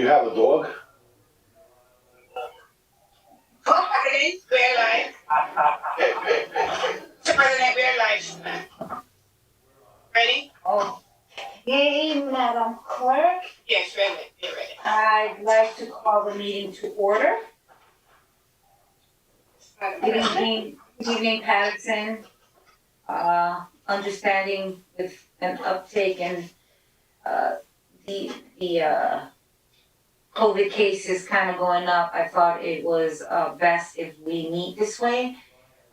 you have a dog? President, we're live. President, we're live. Ready? Okay, Madam Clerk, Yes, we're ready. You're ready. I'd like to call the meeting to order. Good evening, Paterson. Understanding with an uptake in the COVID cases kind of going up, I thought it was best if we meet this way.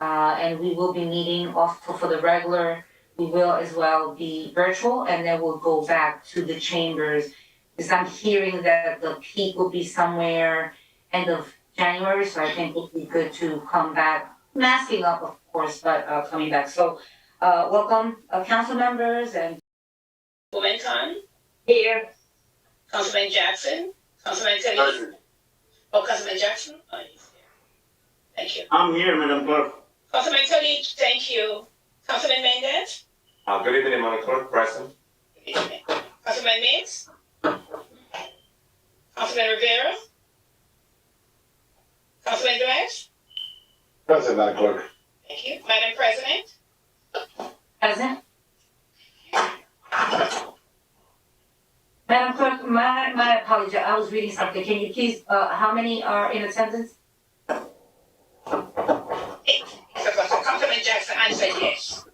And we will be meeting also for the regular. We will as well be virtual, and then we'll go back to the chambers. Because I'm hearing that the peak will be somewhere end of January, so I think it would be good to come back, masking up of course, but coming back. So welcome council members and Woman Khan, here. Councilman Jackson, Councilman Teddy. Oh, Councilman Jackson? Oh, he's here. Thank you. I'm here, Madam Clerk. Councilman Teddy, thank you. Councilman Mendez? Good evening, Madam Clerk, present. Good evening. Councilman Mintz? Councilman Rivera? Councilman Durant? Present, Madam Clerk. Thank you. Madam President? Present. Madam Clerk, my apology, I was reading something. Can you please, how many are in attendance? 8. So Councilman Jackson answered yes.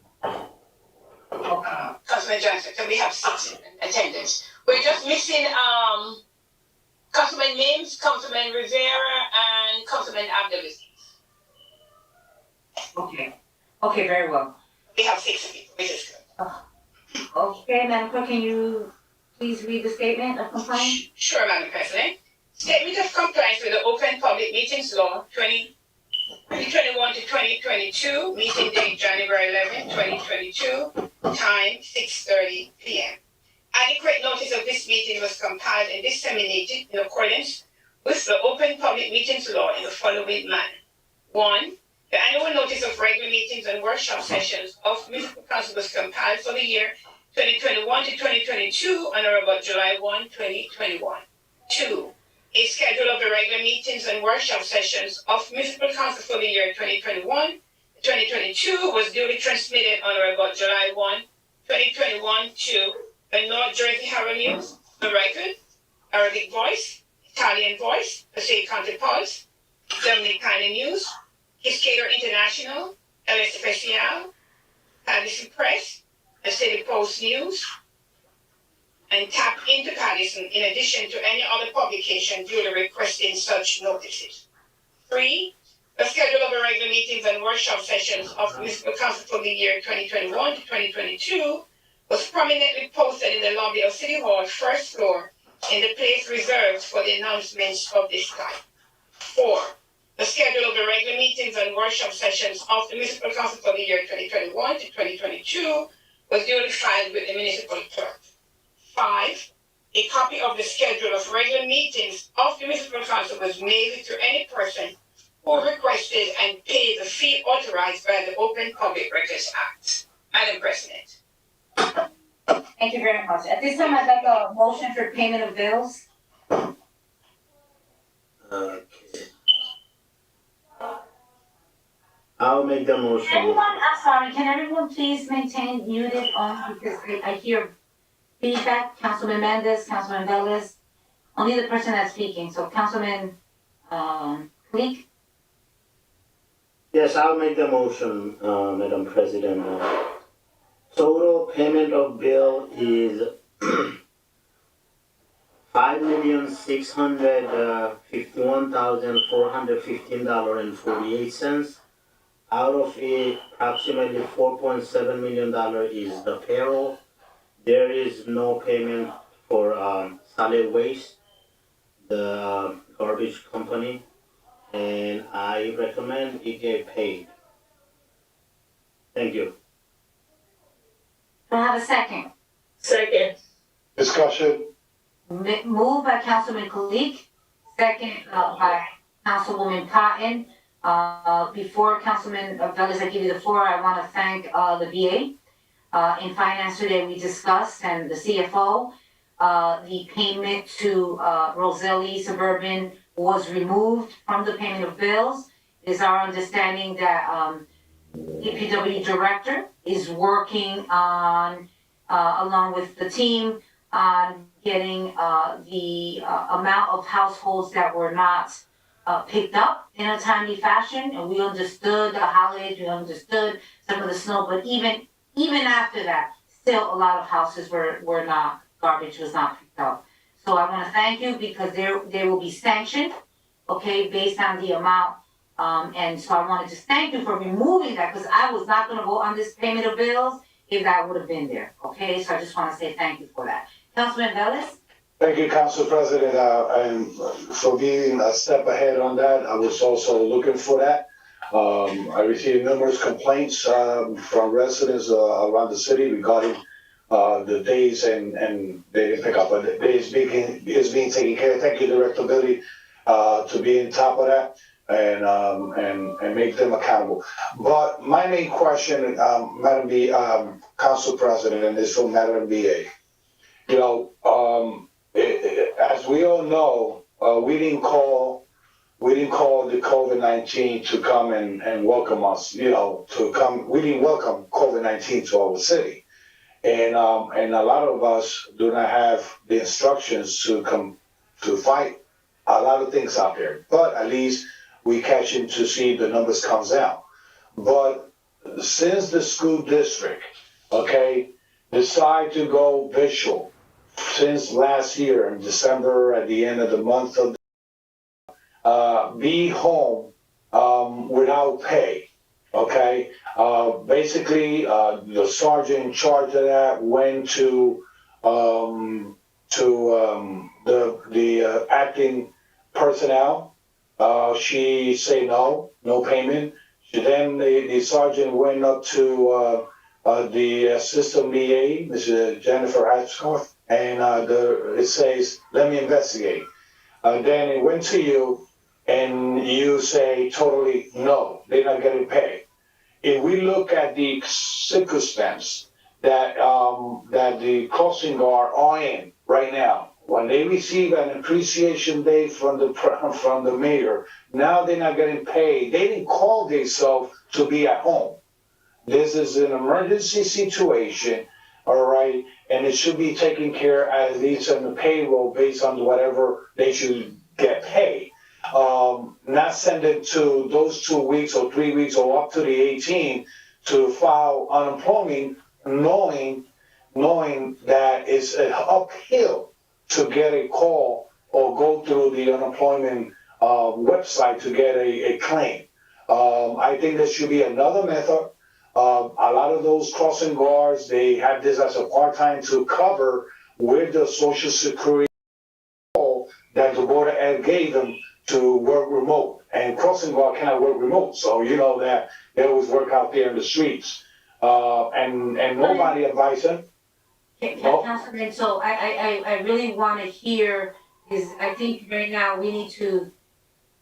Councilman Johnson, so we have 6 in attendance. We're just missing Councilman Mims, Councilman Rivera, and Councilman Abdulaziz. Okay, very well. We have 6 people, which is good. Okay, Madam Clerk, can you please read the statement of compliance? Sure, Madam President. Statement of compliance with the Open Public Meetings Law 2021 to 2022, meeting date January 11, 2022, time 6:30 p.m. Adequate notice of this meeting was compiled and disseminated in accordance with the Open Public Meetings Law in the following manner. 1. The annual notice of regular meetings and workshop sessions of Municipal Council was compiled for the year 2021 to 2022 on or about July 1, 2021. 2. A schedule of the regular meetings and workshop sessions of Municipal Council for the year 2021 to 2022 was duly transmitted on or about July 1, 2021 to the North Jersey Herald News, The Record, Arabic Voice, Italian Voice, the State County Pulse, Dominicana News, Fiscal International, El Especial, Paterson Press, the City Post News, and tap into Paterson in addition to any other publication duly requesting such notices. 3. The schedule of the regular meetings and workshop sessions of the Municipal Council for the year 2021 to 2022 was prominently posted in the lobby of City Hall, first floor, in the place reserved for the announcements of this type. 4. The schedule of the regular meetings and workshop sessions of the Municipal Council for the year 2021 to 2022 was duly filed with the municipal clerk. 5. A copy of the schedule of regular meetings of the Municipal Council was mailed to any person who requested and paid the fee authorized by the Open Public Records Act. Madam President. Thank you very much. At this time, I'd like a motion for payment of bills. Okay. I'll make the motion. I'm sorry, can everyone please maintain muted on because I hear feedback. Councilman Mendez, Councilman Velez, only the person that's speaking. So Councilman Cleek. Yes, I'll make the motion, Madam President. Total payment of bill is $5,651,415.48. Out of it, approximately $4.7 million is the payroll. There is no payment for solid waste, the garbage company, and I recommend it get paid. Thank you. Do I have a second? Second. Discussion? Moved by Councilman Kalik, second by Councilwoman Cotton. Before Councilman Velez, I give you the floor, I want to thank the VA. In Finance today, we discussed, and the CFO, the payment to, Roselli Suburban was removed from the payment of bills. It is our understanding that, DPW director is working on, along with the team, on getting, the, amount of households that were not, picked up in a timely fashion. And we understood the holidays, we understood some of the snow, but even after that, still a lot of houses were not, garbage was not picked up. So I wanna thank you because there will be sanctioned, okay, based on the amount. And so I wanna just thank you for removing that, because I was not gonna vote on this payment of bills if that would have been there, okay? So I just wanna say thank you for that. Councilman Velez? Thank you, Council President, and for being a step ahead on that. I was also looking for that. I received numerous complaints, from residents, around the city regarding, the days and they didn't pick up, but the days is being taken care of. Thank you, Director Billy, to be on top of that and make them accountable. But my main question, Madam Council President, and this from Madam BA. You know, as we all know, we didn't call the COVID-19 to come and welcome us, you know, to come. We didn't welcome COVID-19 to our city. And a lot of us do not have the instructions to come to fight a lot of things out there. But at least we catch him to see the numbers comes out. But since the school district, okay, decide to go virtual, since last year in December at the end of the month of be home without pay, okay? Basically, the sergeant in charge of that went to the acting personnel. She say no payment. Then the sergeant went up to the system DA, Mrs. Jennifer Ashcroft, and it says, let me investigate. Then it went to you, and you say totally no, they're not getting paid. If we look at the circumstance that the crossing guard are in right now, when they receive an appreciation day from the mayor, now they're not getting paid. They didn't call themselves to be at home. This is an emergency situation, all right, and it should be taken care at least on the payroll based on whatever they should get paid. Not send it to those 2 weeks or 3 weeks or up to the 18 to file unemployment, knowing that it's an uphill to get a call or go through the unemployment website to get a claim. I think there should be another method. A lot of those crossing guards, they have this as a part-time to cover with the Social Security that the Board of Ed gave them to work remote. And crossing guard cannot work remote, so you know that they always work out there in the streets. And nobody advised them. Councilman, so I really want to hear is, I think right now we need to,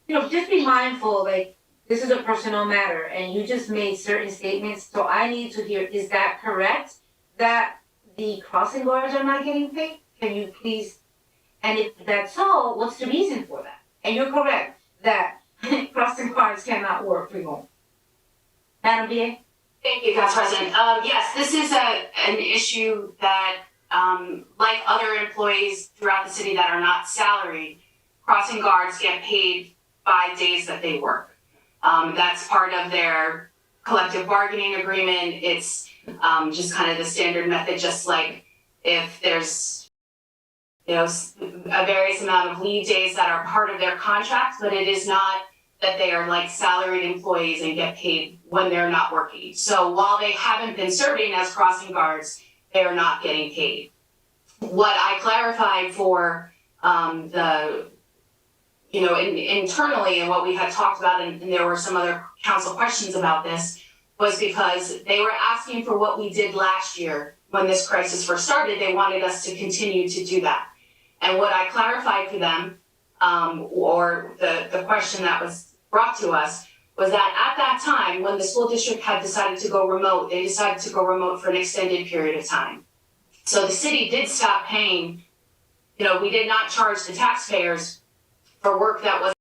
you know, just be mindful, like, this is a personal matter, and you just made certain statements, so I need to hear, is that correct? That the crossing guards are not getting paid? Can you please, and if that's so, what's the reason for that? And you're correct, that crossing guards cannot work remote. Madam BA? Thank you, Council President. Yes, this is an issue that, like other employees throughout the city that are not salaried, crossing guards get paid by days that they work. That's part of their collective bargaining agreement. It's just kind of the standard method, just like if there's, you know, a various amount of leave days that are part of their contract, but it is not that they are like salaried employees and get paid when they're not working. So while they haven't been serving as crossing guards, they are not getting paid. What I clarified for internally, and what we had talked about, and there were some other council questions about this, was because they were asking for what we did last year when this crisis first started. They wanted us to continue to do that. And what I clarified for them, or the question that was brought to us, was that at that time, when the school district had decided to go remote, they decided to go remote for an extended period of time. So the city did stop paying we did not charge the taxpayers for work that was,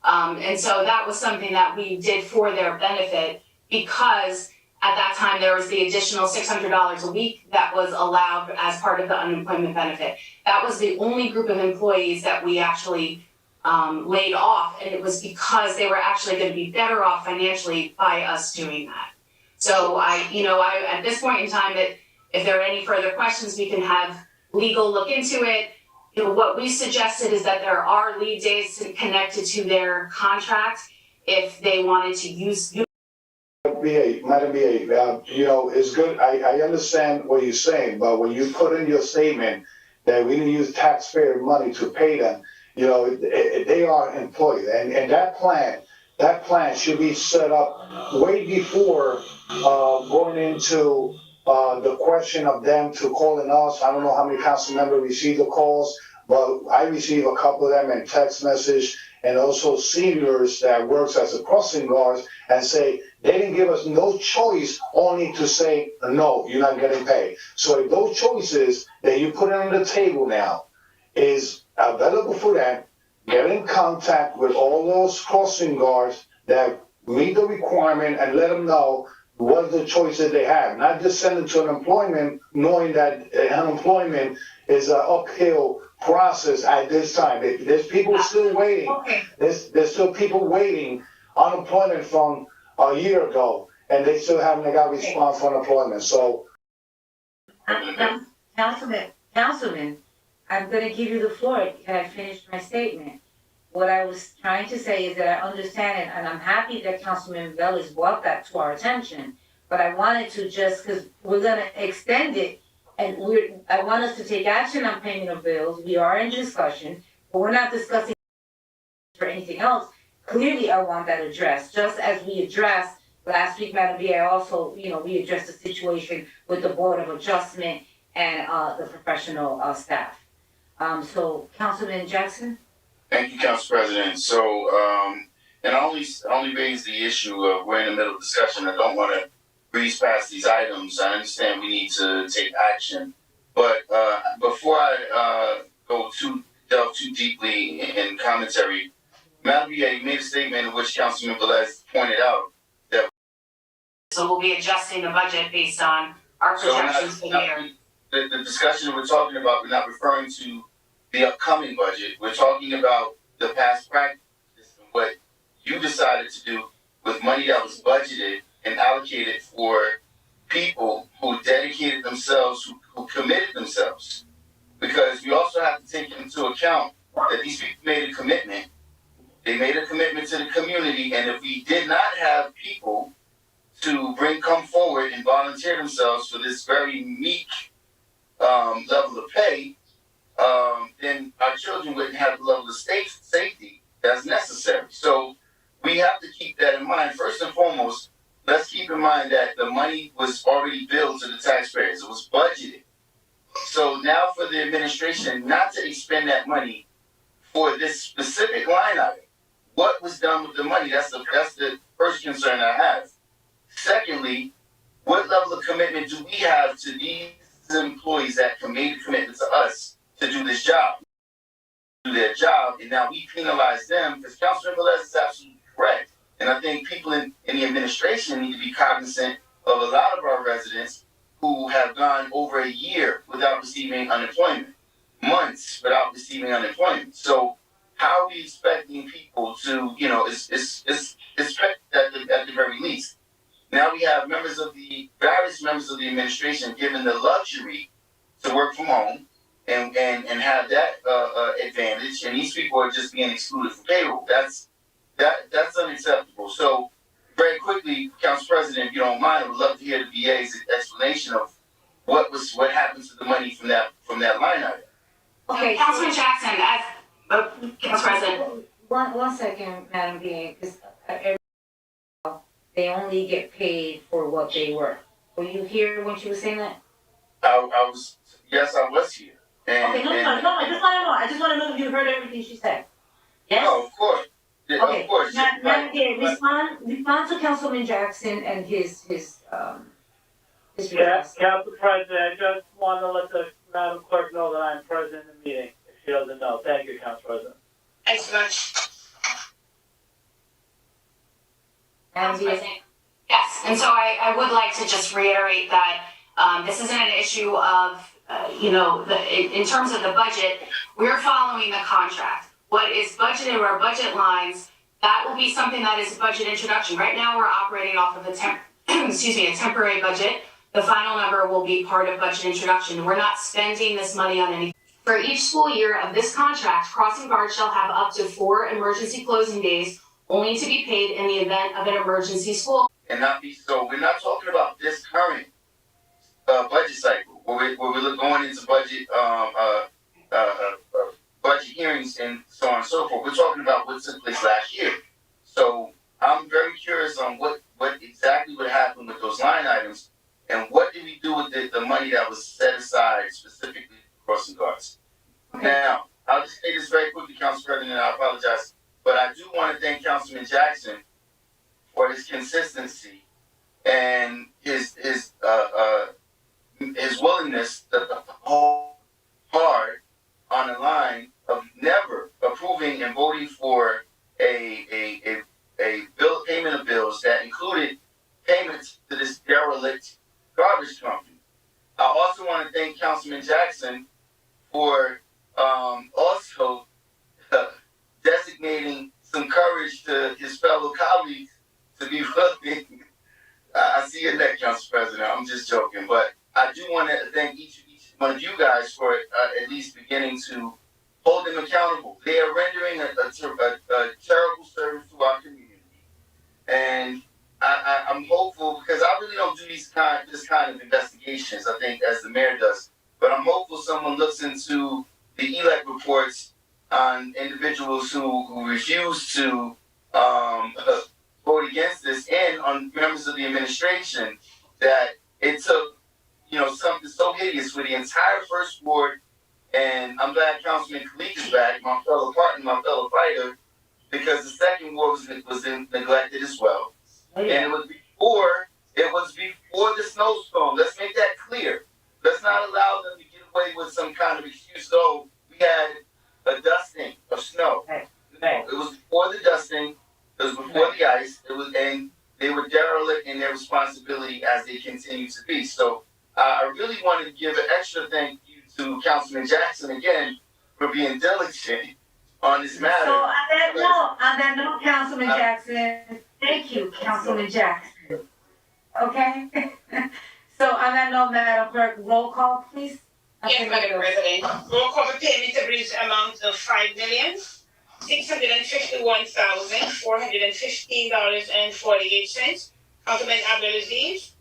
and so that was something that we did for their benefit, because at that time there was the additional $600 a week that was allowed as part of the unemployment benefit. That was the only group of employees that we actually laid off, and it was because they were actually going to be better off financially by us doing that. So I at this point in time, that if there are any further questions, we can have legal look into it. What we suggested is that there are leave days connected to their contract if they wanted to use. Madam BA, it's good. I understand what you're saying, but when you put in your statement that we didn't use taxpayer money to pay them, they are employees, and that plan should be set up way before going into the question of them to calling us. I don't know how many council members receive the calls, but I receive a couple of them in text message, and also seniors that works as a crossing guards and say they didn't give us no choice, only to say no, you're not getting paid. So if those choices that you put on the table now is available for them, get in contact with all those crossing guards that meet the requirement and let them know what the choices they have. Not just send them to unemployment, knowing that unemployment is an uphill process at this time. There's people still waiting. Okay. There's still people waiting unemployment from a year ago, and they still haven't got a response for unemployment. So, Councilman, I'm gonna give you the floor. Can I finish my statement? What I was trying to say is that I understand it, and I'm happy that Councilman Velez brought that to our attention. But I wanted to because we're gonna extend it, and I want us to take action on payment of bills. We are in discussion, but we're not discussing for anything else. Clearly, I want that addressed, just as we addressed last week, Madam VA. Also, we addressed the situation with the Board of Adjustment and the professional staff. So, Councilman Jackson. Thank you, Council President. So, and I only raised the issue of we're in the middle of discussion. I don't want to breeze past these items. I understand we need to take action, but before I delve too deeply in commentary, Madam VA, you made a statement in which Councilman Velez pointed out that. So we'll be adjusting the budget based on our projections for the year. The discussion we're talking about, we're not referring to the upcoming budget. We're talking about the past practice and what you decided to do with money that was budgeted and allocated for people who dedicated themselves, who committed themselves. Because we also have to take into account that these people made a commitment. They made a commitment to the community, and if we did not have people to come forward and volunteer themselves for this very meek level of pay, then our children wouldn't have the level of safety that's necessary. So we have to keep that in mind. First and foremost, let's keep in mind that the money was already billed to the taxpayers. It was budgeted. So now for the administration not to expend that money for this specific line item, what was done with the money? That's the first concern I have. Secondly, what level of commitment do we have to these employees that made a commitment to us to do this job, do their job, and now we penalize them? Because Councilman Velez is absolutely correct. And I think people in the administration need to be cognizant of a lot of our residents who have gone over a year without receiving unemployment, months without receiving unemployment. So how are we expecting people to, expect at the very least? Now we have various members of the administration given the luxury to work from home and have that advantage, and these people are just being excluded from payroll. That's unacceptable. So very quickly, Council President, if you don't mind, I would love to hear the VA's explanation of what happened to the money from that line item. Okay, Councilman Jackson, Council President. One second, Madam VA, because they only get paid for what they work. Were you here when she was saying that? Yes, I was here. Okay, no, I just want to know. I just want to know if you heard everything she said. Yes? No, of course. Yeah, okay. Of course. Madam VA, respond to Councilman Jackson and his Yeah, request. Council President, I just want to let the Madam Clerk know that I'm present in the meeting, if she doesn't know. Thank you, Council President. Excellent. Council President. Yes, and so I would like to just reiterate that this isn't an issue of, in terms of the budget, we're following the contract. What is budgeted or our budget lines, that will be something that is a budget introduction. Right now, we're operating off of a temporary budget. The final number will be part of budget introduction. We're not spending this money on anything. For each school year of this contract, crossing guards shall have up to 4 emergency closing days, only to be paid in the event of an emergency school. And not be, so we're not talking about this current budget cycle, where we're going into budget budget hearings and so on and so forth. We're talking about what took place last year. So I'm very curious on what exactly would happen with those line items, and what did we do with the money that was set aside specifically for crossing guards. Now, I'll just say this very quickly, Council President, and I apologize, but I do want to thank Councilman Jackson for his consistency and his willingness to hold hard on the line of never approving and voting for a bill payment of bills that included payments to this derelict garbage company. I also want to thank Councilman Jackson for also designating some courage to his fellow colleagues to be willing. I see your neck, Council President. I'm just joking, but I do want to thank each one of you guys for at least beginning to hold them accountable. They are rendering a terrible service to our community, and I'm hopeful, because I really don't do this kind of investigations, I think, as the mayor does, but I'm hopeful someone looks into the ELEC reports on individuals who refuse to vote against this, and on members of the administration, that it took, something so hideous for the entire first ward. And I'm glad Councilman Khalid is back, my fellow partner, my fellow fighter, because the second ward was neglected as well. And it was before the snowstorm. Let's make that clear. Let's not allow them to get away with some kind of excuse. So we had a dusting of snow. Right. It was before the dusting. It was before the ice. And they were derelict in their responsibility, as they continue to be. So I really want to give an extra thank you to Councilman Jackson again for being diligent on this matter. So on that note, Councilman Jackson, thank you, Councilman Jackson. Okay? So on that note, Madam Clerk, roll call, please. Yes, Madam President. Roll call for payment of reduced amount of $5,651,415.48. Councilman Abdulaziz.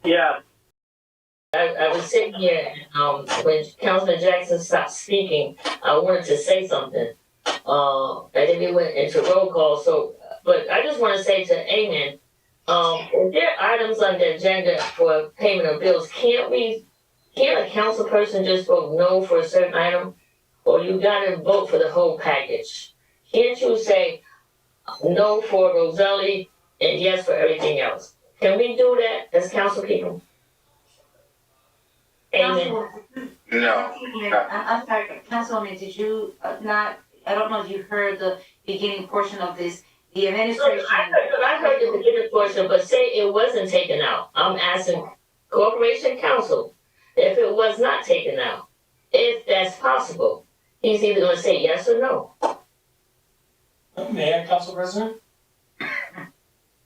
Yeah. I was sitting here, when Councilman Jackson stopped speaking, I wanted to say something. And then we went into roll call, but I just want to say to Amen, if there are items on the agenda for payment of bills, can't a council person just vote no for a certain item? Or you gotta vote for the whole package? Can't you say no for Roselli and yes for everything else? Can we do that as council people? Amen. No. I'm sorry, Councilwoman, did you not, I don't know if you heard the beginning portion of this, the administration. I heard the beginning portion, but say it wasn't taken out. I'm asking Corporation Council if it was not taken out, if that's possible. He's either gonna say yes or no. May I, Council President?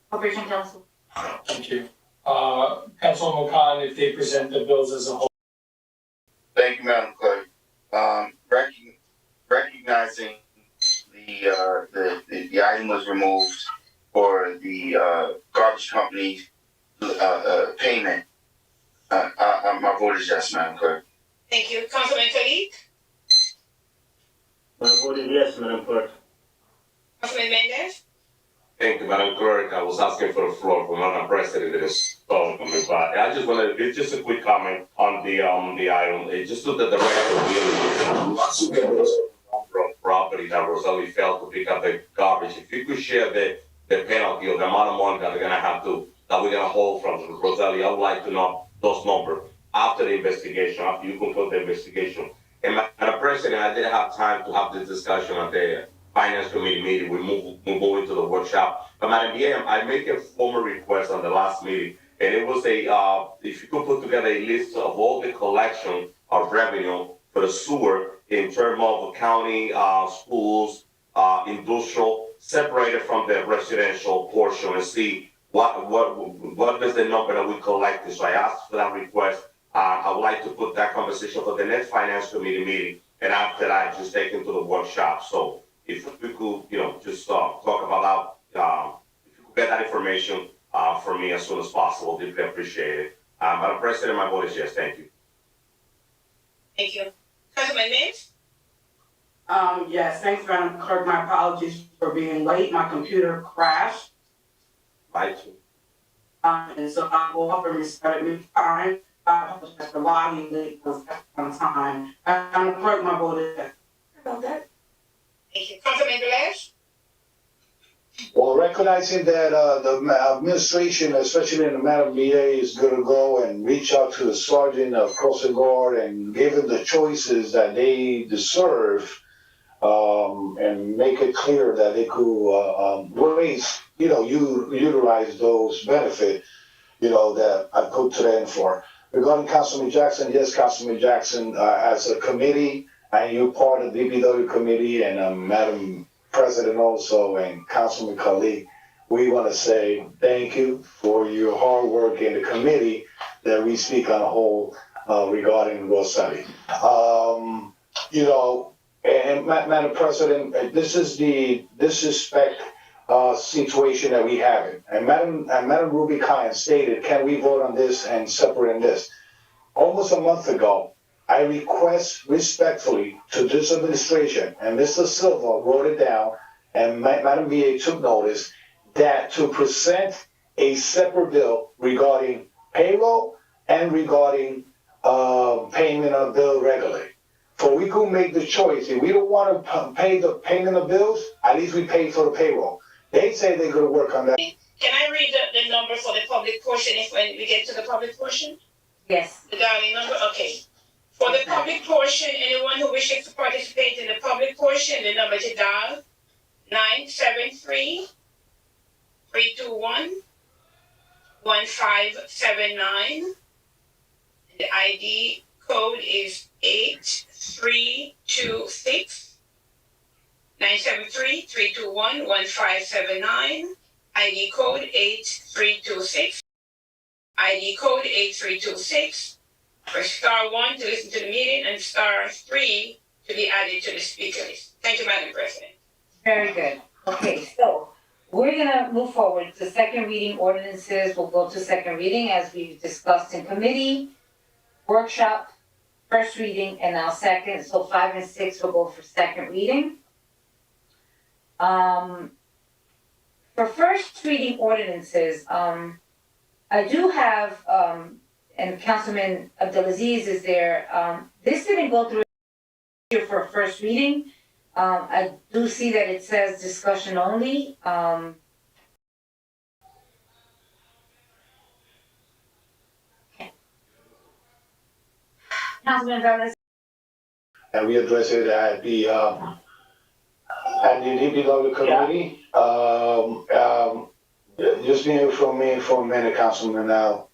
Corporation Council. Thank you. Councilwoman Khan, if they present the bills as a whole. Thank you, Madam Clerk. Recognizing the item was removed for the garbage company payment. My vote is yes, Madam Clerk. Thank you. Councilman Khalid. My vote is yes, Madam Clerk. Councilman Mendez. Thank you, Madam Clerk. I was asking for the floor for Madam President that is calling for me, but I just wanted to, just a quick comment on the item. It just looked at the record from property that Roselli failed to pick up the garbage. If you could share the penalty or the amount of money that we're gonna hold from Roselli, I would like to know those numbers after the investigation, after you conclude the investigation. And Madam President, I didn't have time to have this discussion at the Finance Committee meeting. We move into the workshop. But Madam PM, I made a formal request on the last meeting, and it was if you could put together a list of all the collection of revenue for the sewer in terms of county, schools, industrial, separated from the residential portion, and see what is the number that we collected. So I asked for that request. I would like to put that conversation for the next Finance Committee meeting, and after that, just take it to the workshop. So if we could, just talk about that, if you could get that information for me as soon as possible, deeply appreciate it. Madam President, my vote is yes. Thank you. Thank you. Councilman Mims? Yes, thanks, Madam Clerk. My apologies for being late. My computer crashed. Right. too. And so I will offer restarted me time. I apologize for logging late because that's on time. Madam Clerk, my vote is yes. About that. Thank you. Councilman Velez? Well, recognizing that the administration, especially in the Madam VA, is going to go and reach out to the sergeant of crossing guard and give them the choices that they deserve, and make it clear that they could utilize those benefits, that I put to them for. Regarding Councilman Jackson, yes, Councilman Jackson, as a committee, and you're part of the DPW committee, and Madam President also, and Councilman Khalid, we want to say thank you for your hard work in the committee that we speak on a whole regarding Rosati. And Madam President, this is the disrespect situation that we have it. And Madam Ruby Khan stated, can we vote on this and separate in this? Almost a month ago, I request respectfully to this administration, and Mr. Silva wrote it down, and Madam VA took notice, that to present a separate bill regarding payroll and regarding payment of bill regularly. For we could make the choice. If we don't want to pay the payment of bills, at least we pay for the payroll. They say they're going to work on that. Can I read the number for the public portion when we get to the public portion? Yes. The dialing number? Okay. For the public portion, anyone who wishes to participate in the public portion, the number to dial 973-321-1579. The ID code is 8326. 973-321-1579. ID code 8326. ID code 8326. Press star 1 to listen to the meeting and star 3 to be added to the speaker list. Thank you, Madam President. Very good. Okay, so we're gonna move forward to second reading ordinances. We'll go to second reading as we've discussed in committee, workshop, first reading, and now second. So 5 and 6 will go for second reading. For first reading ordinances, I do have, and Councilman Abdelaziz is there. This didn't go through here for first reading. I do see that it says discussion only. Councilman Velez. And we address it at the DPW committee. Just being from me for a minute, Councilman, now.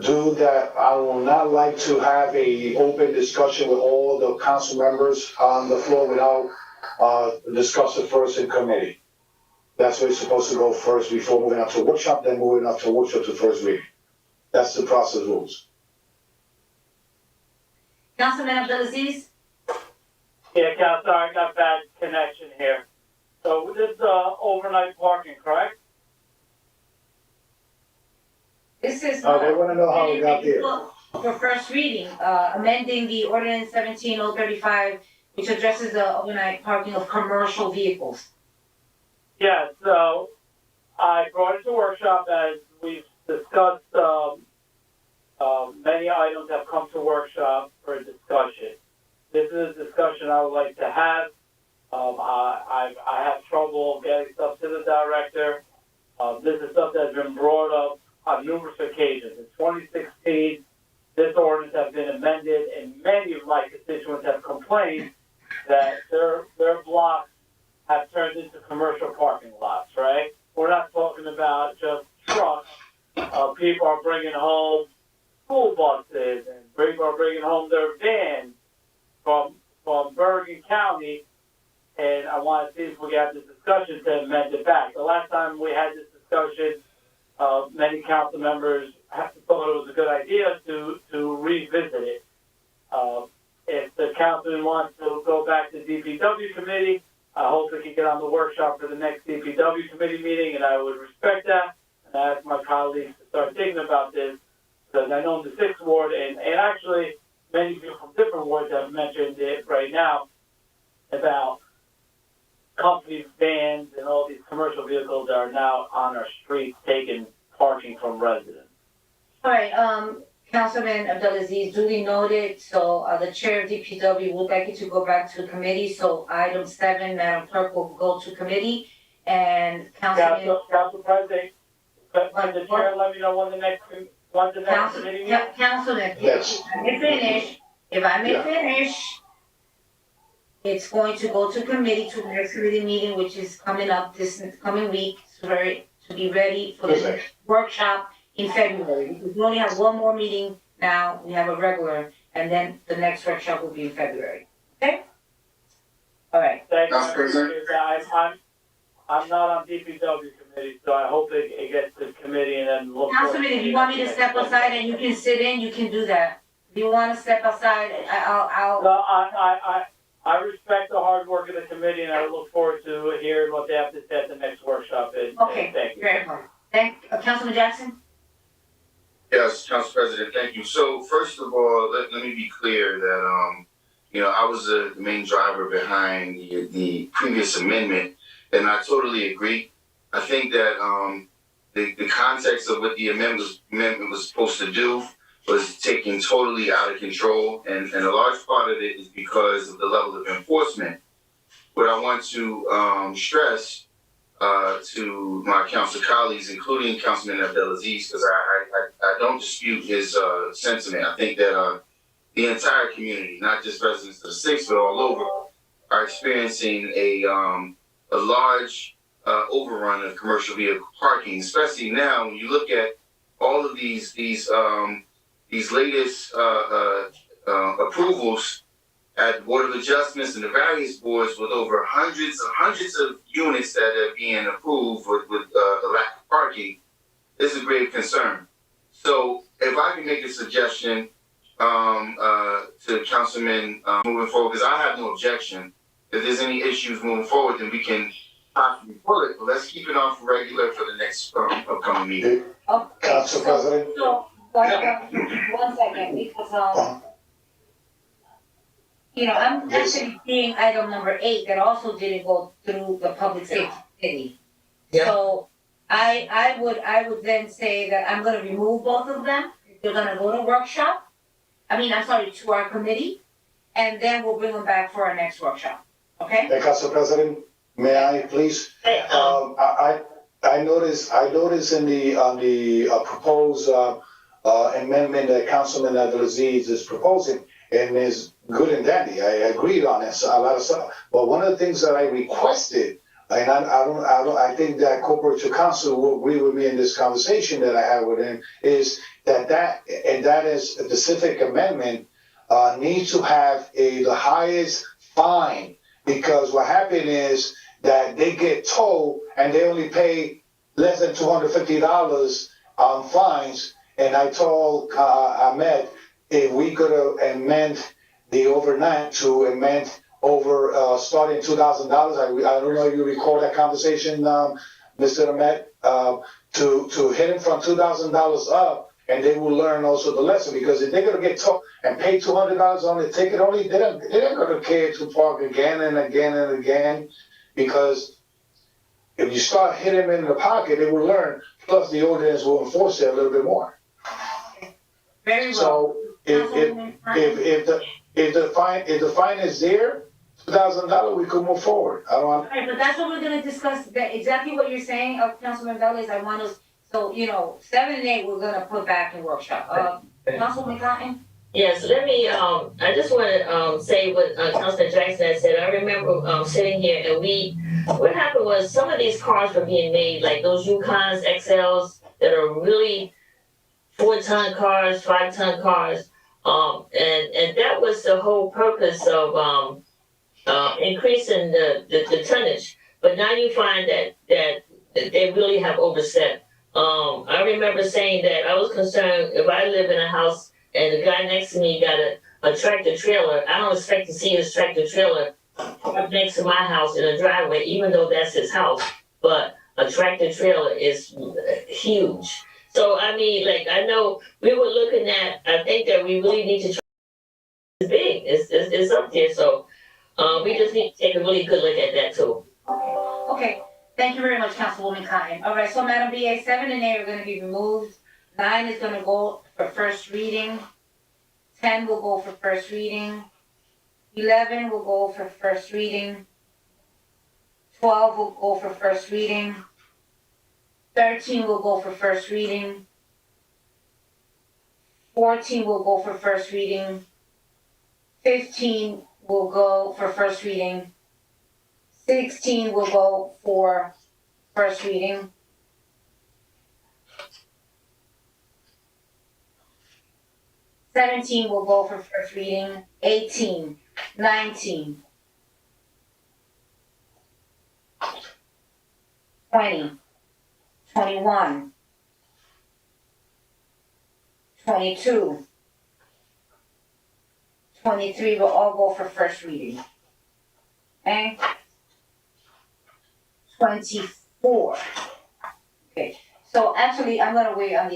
Do that, I will not like to have a open discussion with all the council members on the floor without discuss it first in committee. That's where it's supposed to go first before moving up to workshop, then moving up to workshop to first reading. That's the process rules. Councilman Abdelaziz? Yeah, Council, I got bad connection here. So this is overnight parking, correct? This is. They want to know how we got there. For first reading, amending the ordinance 17035, which addresses the overnight parking of commercial vehicles. Yeah, so I brought it to workshop as we've discussed. Many items have come to workshop for discussion. This is a discussion I would like to have. I have trouble getting stuff to the director. This is stuff that's been brought up on numerous occasions. In 2016, this ordinance has been amended, and many of my constituents have complained that their blocks have turned into commercial parking lots, right? We're not talking about just trucks. People are bringing home school buses, and people are bringing home their vans from Bergen County, and I want to see if we can have this discussion to amend it back. The last time we had this discussion, many council members thought it was a good idea to revisit it. If the councilman wants to go back to DPW committee, I hope we can get on the workshop for the next DPW committee meeting, and I would respect that. And I ask my colleagues to start thinking about this, because I know in the 6th ward, and actually many people from different wards have mentioned it right now, about company vans and all these commercial vehicles that are now on our streets taking parking from residents. All right, Councilman Abdelaziz, duly noted. So the chair of DPW would like it to go back to committee. So item 7, Madam Clerk, will go to committee. And Councilman. Council President, can the chair let me know when the next committee meeting? Councilman, Yes. if I may finish, it's going to go to committee, to the next committee meeting, which is coming up this coming week, to be ready for the workshop in February. Because we only have one more meeting now, we have a regular, and then the next workshop will be in February. Okay? All right. Thank you. Council President? I'm not on DPW committee, so I hope it gets to committee and then look. Councilman, if you want me to step aside and you can sit in, you can do that. If you want to step aside, I'll. No, I respect the hard work of the committee, and I look forward to hearing what they have to say at the next workshop. Okay, thank you. very well. Councilman Jackson? Yes, Council President, thank you. So first of all, let me be clear that, I was the main driver behind the previous amendment, and I totally agree. I think that the context of what the amendment was supposed to do was taken totally out of control, and a large part of it is because of the level of enforcement. What I want to stress to my council colleagues, including Councilman Abdelaziz, because I don't dispute his sentiment. I think that the entire community, not just residents of the 6th, but all over, are experiencing a large overrun of commercial vehicle parking, especially now when you look at all of these latest approvals at Board of Adjustments and the various boards, with over hundreds of units that are being approved with the lack of parking, is a grave concern. So if I can make a suggestion to Councilman moving forward, because I have no objection. If there's any issues moving forward, then we can possibly pull it, but let's keep it on for regular for the next upcoming meeting. Council President? So, one second, because, I'm actually seeing item number 8 that also didn't go through the public safety committee. Yeah. So I would then say that I'm gonna remove both of them. They're gonna go to workshop. To our committee, and then we'll bring them back for our next workshop, okay? Hey, Council President, may I please? I noticed in the proposed amendment that Councilman Abdelaziz is proposing, and is good and dandy. I agreed on it, so a lot of stuff. But one of the things that I requested, and I think that corporate counsel will agree with me in this conversation that I had with him, is that is a specific amendment needs to have the highest fine, because what happened is that they get told and they only pay less than $250 on fines. And I told Ahmed, if we could amend the overnight to amend over starting $2,000, I don't know if you recall that conversation, Mr. Ahmed, to hit him from $2,000 up, and they will learn also the lesson, because if they're gonna get taught and pay $200 on the ticket only, they're not gonna care to park again and again and again, because if you start hitting them in the pocket, they will learn. Plus, the ordinance will enforce it a little bit more. Very well. So if the fine is there, $2,000, we could move forward. I don't want. All right, but that's what we're gonna discuss, exactly what you're saying, Councilman Velez. I want us So, 7 and 8, we're gonna put back in workshop. Councilman Cotton? Yes, let me, I just wanna, say what, Councilman Jackson had said. I remember, sitting here and what happened was some of these cars were being made, like those Yukons XLs that are really 4-ton cars, 5-ton cars. And that was the whole purpose of, increasing the tonnage. But now you find that they really have overstepped. I remember saying that I was concerned if I live in a house and the guy next to me got a tractor trailer, I don't expect to see his tractor trailer parked next to my house in a driveway, even though that's his house. But a tractor trailer is huge. So I mean, like, I know we were looking at, I think that we really need to try, it's big, it's up there. So we just need to take a really good look at that too. Okay, thank you very much, Councilwoman Cotton. All right, so Madam BA, 7 and 8 are gonna be removed. 9 is gonna go for first reading. 10 will go for first reading. 11 will go for first reading. 12 will go for first reading. 13 will go for first reading. 14 will go for first reading. 15 will go for first reading. 16 will go for first reading. 17 will go for first reading. 18, 19, 20, 21, 22, 23 will all go for first reading. Okay? 24. Okay, so actually, I'm gonna wait on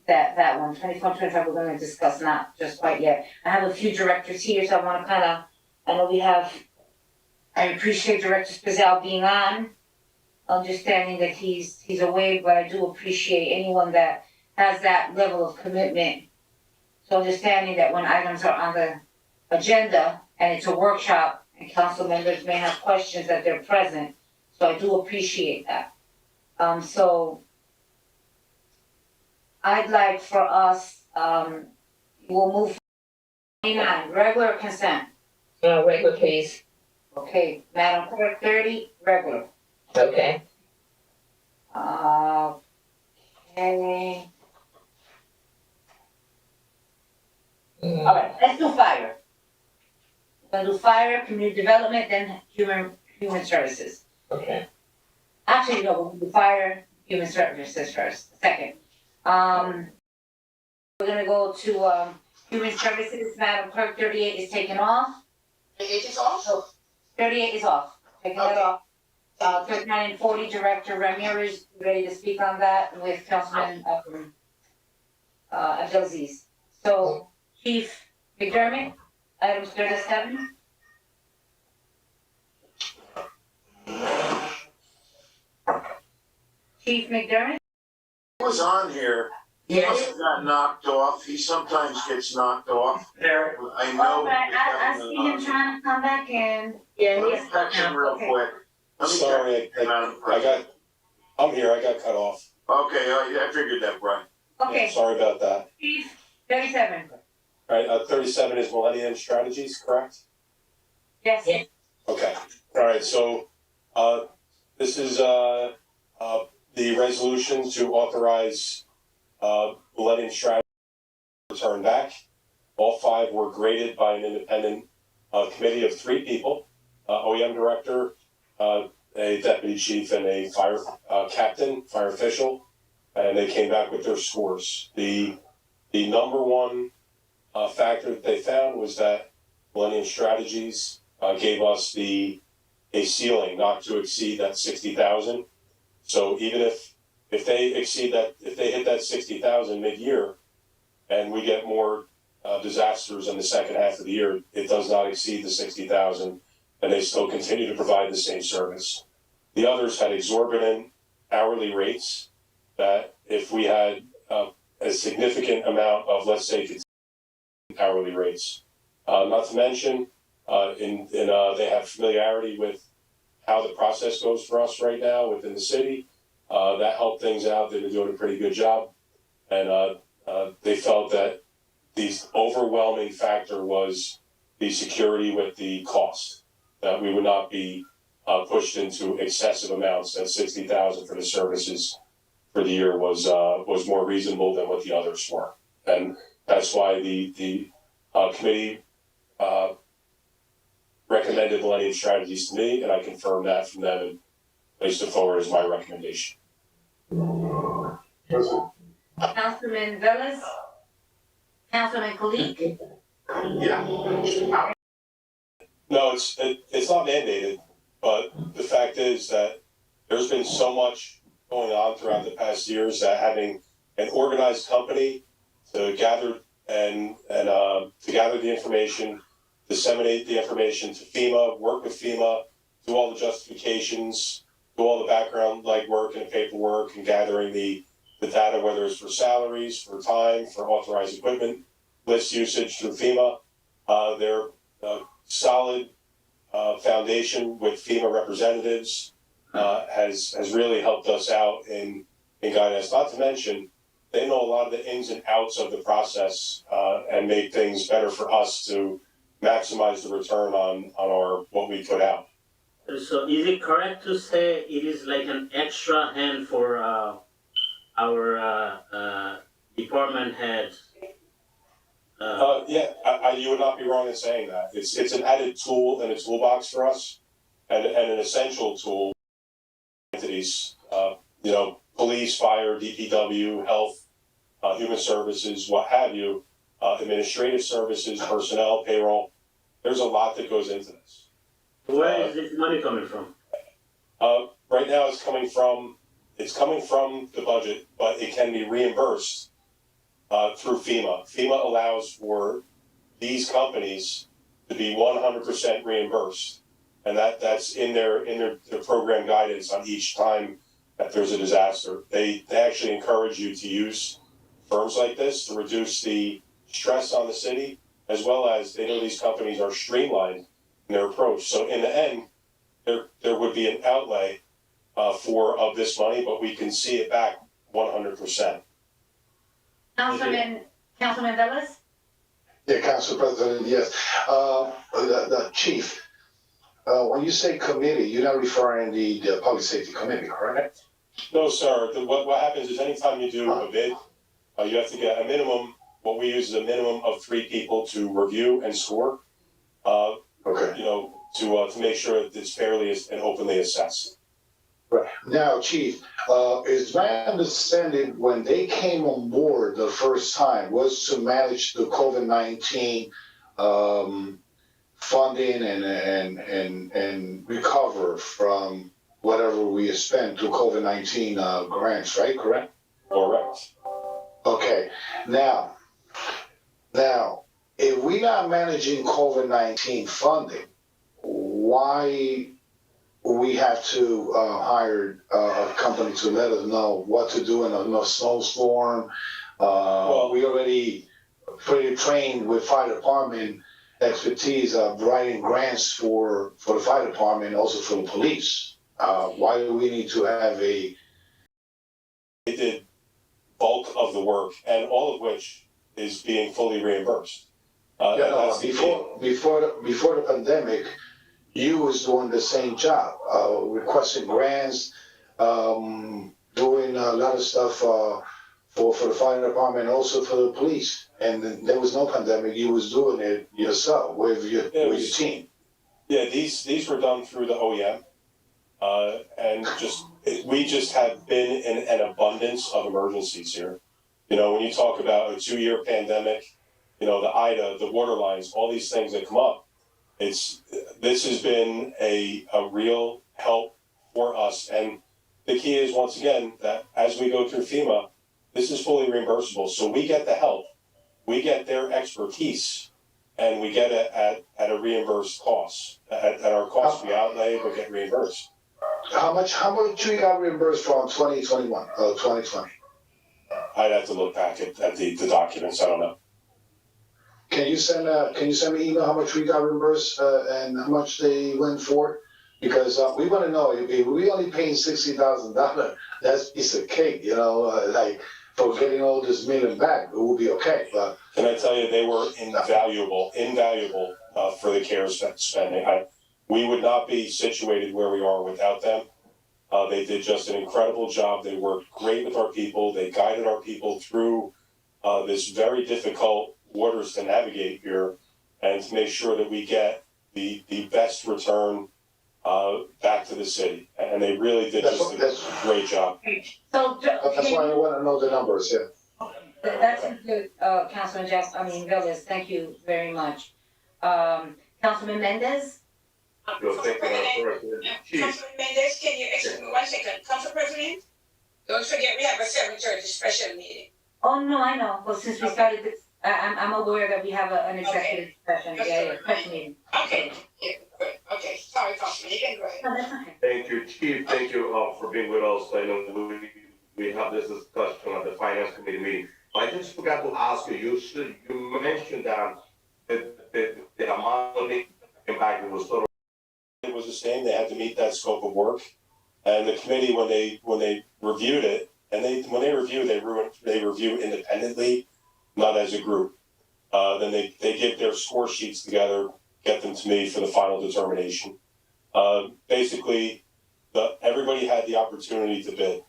that one, 24, 25, we're gonna discuss, not just quite yet. I have a few directors here, so I wanna I know I appreciate Director Spizell being on, understanding that he's away, but I do appreciate anyone that has that level of commitment. So understanding that when items are on the agenda and it's a workshop and council members may have questions that they're present, so I do appreciate that. So I'd like for us, we'll move 29, regular consent. Regular, please. Okay, Madam Clerk, 30, regular. Okay. Okay. All right, let's do fire. We're gonna do fire, community development, then human services. Okay. Actually, no, we'll do fire, human services first, second. We're gonna go to, human services, Madam Clerk, 38 is taken off. 38 is off? 38 is off, taking that Okay. off. 39 and 40, Director Ramirez, ready to speak on that with Councilman, Abdelaziz. So, Chief McDermott, items 37. Chief McDermott? He was on here. He Yeah. must have got knocked off. He sometimes gets knocked off. There, I know. I see him trying to come back in. Yeah, Let he's me text him real Okay. quick. Let me Sorry, text him, Madam I'm President. here, I got cut off. Okay, I figured that, Brian. Okay, Sorry about that. Chief, 37. All right, 37 is Millennium Strategies, correct? Yes. Yeah. Okay, all right, so, this is, the resolution to authorize, Millennium Strategies to return back. All 5 were graded by an independent, committee of 3 people, OEM director, a deputy chief, and a fire, captain, fire official, and they came back with their scores. The number one, factor that they found was that Millennium Strategies, gave us a ceiling not to exceed that 60,000. So even if they exceed that, if they hit that 60,000 mid-year, and we get more disasters in the second half of the year, it does not exceed the 60,000, and they still continue to provide the same service. The others had exorbitant hourly rates that if we had a significant amount of, let's say, hourly rates. Not to mention, they have familiarity with how the process goes for us right now within the city. That helped things out. They've been doing a pretty good job. And they felt that the overwhelming factor was the security with the cost, that we would not be pushed into excessive amounts. That $60,000 for the services for the year was more reasonable than what the others were. And that's why the committee recommended Millennium Strategies to me, and I confirmed that from them and placed it forward as my recommendation. Councilman Velez? Councilman Kalik? Yeah. No, it's not mandated, but the fact is that there's been so much going on throughout the past years that having an organized company to gather to gather the information, disseminate the information to FEMA, work with FEMA, do all the justifications, do all the background legwork and paperwork, and gathering the data, whether it's for salaries, for time, for authorized equipment, list usage through FEMA. They're solid foundation with FEMA representatives has really helped us out in guidance. Not to mention, they know a lot of the ins and outs of the process and make things better for us to maximize the return on our what we put out. So is it correct to say it is like an extra hand for our department heads? You would not be wrong in saying that. It's an added tool in a toolbox for us, and an essential tool. Entities, police, fire, DPW, health, human services, what have you, administrative services, personnel, payroll. There's a lot that goes into this. Where is this money coming from? Right now, it's coming from the budget, but it can be reimbursed through FEMA. FEMA allows for these companies to be 100% reimbursed, and that's in their program guidance on each time that there's a disaster. They actually encourage you to use firms like this to reduce the stress on the city, as well as they know these companies are streamlined in their approach. So in the end, there would be an outlay of this money, but we can see it back 100%. Councilman Velez? Yeah, Council President, yes. The chief, when you say committee, you're not referring the Public Safety Committee, correct? No, sir. What happens is anytime you do a bid, you have to get a minimum. What we use is a minimum of 3 people to review and score. Okay. To make sure that it's fairly and openly assessed. Right. Now, Chief, is my understanding when they came on board the first time was to manage the COVID-19 funding and recover from whatever we spent through COVID-19 grants, right? Correct? Correct. Okay. Now, if we're not managing COVID-19 funding, why we have to hire a company to let us know what to do in a snowstorm? We already pretty trained with fire department expertise of writing grants for the fire department, also for the police. Why do we need to have a? They did bulk of the work, and all of which is being fully reimbursed. Before the pandemic, you was doing the same job, requesting grants, doing a lot of stuff for the fire department, also for the police. And there was no pandemic; you was doing it yourself with your team. Yeah, these were done through the OEM, and we just have been in an abundance of emergencies here. When you talk about a 2-year pandemic, the IDA, the water lines, all these things that come up. This has been a real help for us, and the key is once again that as we go through FEMA, this is fully reimbursable. So we get the help, we get their expertise, and we get it at a reimbursed cost. At our cost we outlay, but get reimbursed. How much you got reimbursed from 2021, 2020? I'd have to look back at the documents. I don't know. Can you send me email how much we got reimbursed and how much they went for? Because we want to know if we only paying $60,000 that's piece of cake, like for getting all this million back, it will be okay, but. Can I tell you, they were invaluable, for the CARES spending. We would not be situated where we are without them. They did just an incredible job. They worked great with our people. They guided our people through this very difficult waters to navigate here and to make sure that we get the best return back to the city. And they really did just a great job. So, That's why I wanna know the numbers, yeah. that's good, Councilman Velez, thank you very much. Councilman Mendez? Council President, Councilman Mendez, can you excuse me 1 second? Council President, don't forget we have a 7:30 special meeting. Oh, no, I know, but since we started this, I'm aware that we have an executive session, special meeting. Okay, yeah, good, okay, sorry, Councilman, you can go ahead. No, that's okay. Thank you, Chief. Thank you for being with us. I know we have this discussion at the Finance Committee meeting. I just forgot to ask you, you mentioned that the amount of impact was sort of. It was the same. They had to meet that scope of work. And the committee, when they reviewed it, and when they review independently, not as a group. Then they give their score sheets together, get them to me for the final determination. Basically, everybody had the opportunity to bid.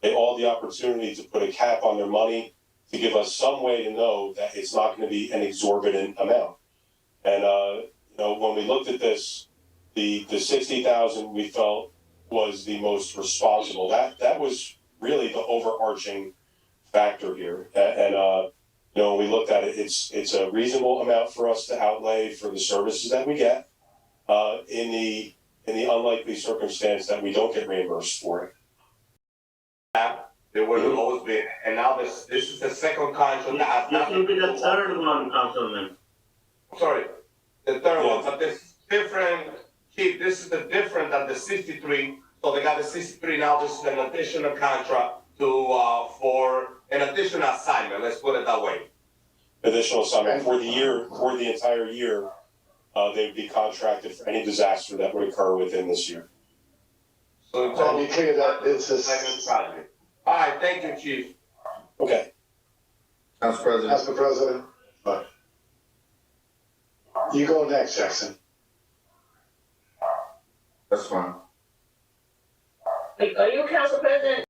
They all had the opportunity to put a cap on their money to give us some way to know that it's not going to be an exorbitant amount. And when we looked at this, the 60,000 we felt was the most responsible. That was really the overarching factor here. And when we looked at it, it's a reasonable amount for us to outlay for the services that we get in the unlikely circumstance that we don't get reimbursed for it. There would always be, and now this is the second contract that has This nothing will be to the do- third one, Councilman. Sorry, the third Yeah. one, but this is different, Chief, this is the different than the 63. So they got the 63 now, this is an additional contract for an additional assignment, let's put it that way. Additional assignment for the entire year, they'd be contracted for any disaster that would occur within this year. So it's And all. be clear that it's a, Project. All right, thank you, Chief. Okay. Council President. Council President, you go next, Jackson. That's fine. Are you council president?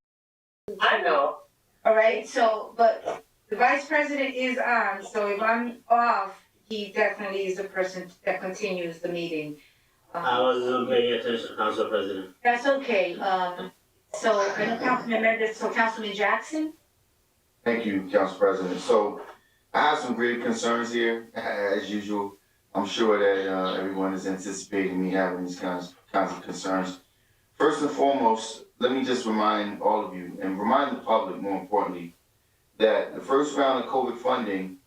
I know. All right, so, but the vice president is on, so if I'm off, he definitely is the person that continues the meeting. I wasn't paying attention, Council President. That's okay, so I know Councilman Mendez, so Councilman Jackson? Thank you, Council President. So I have some grave concerns here, as usual. I'm sure that everyone is anticipating me having these kinds of concerns. First and foremost, let me just remind all of you, and remind the public more importantly, that the first round of COVID funding,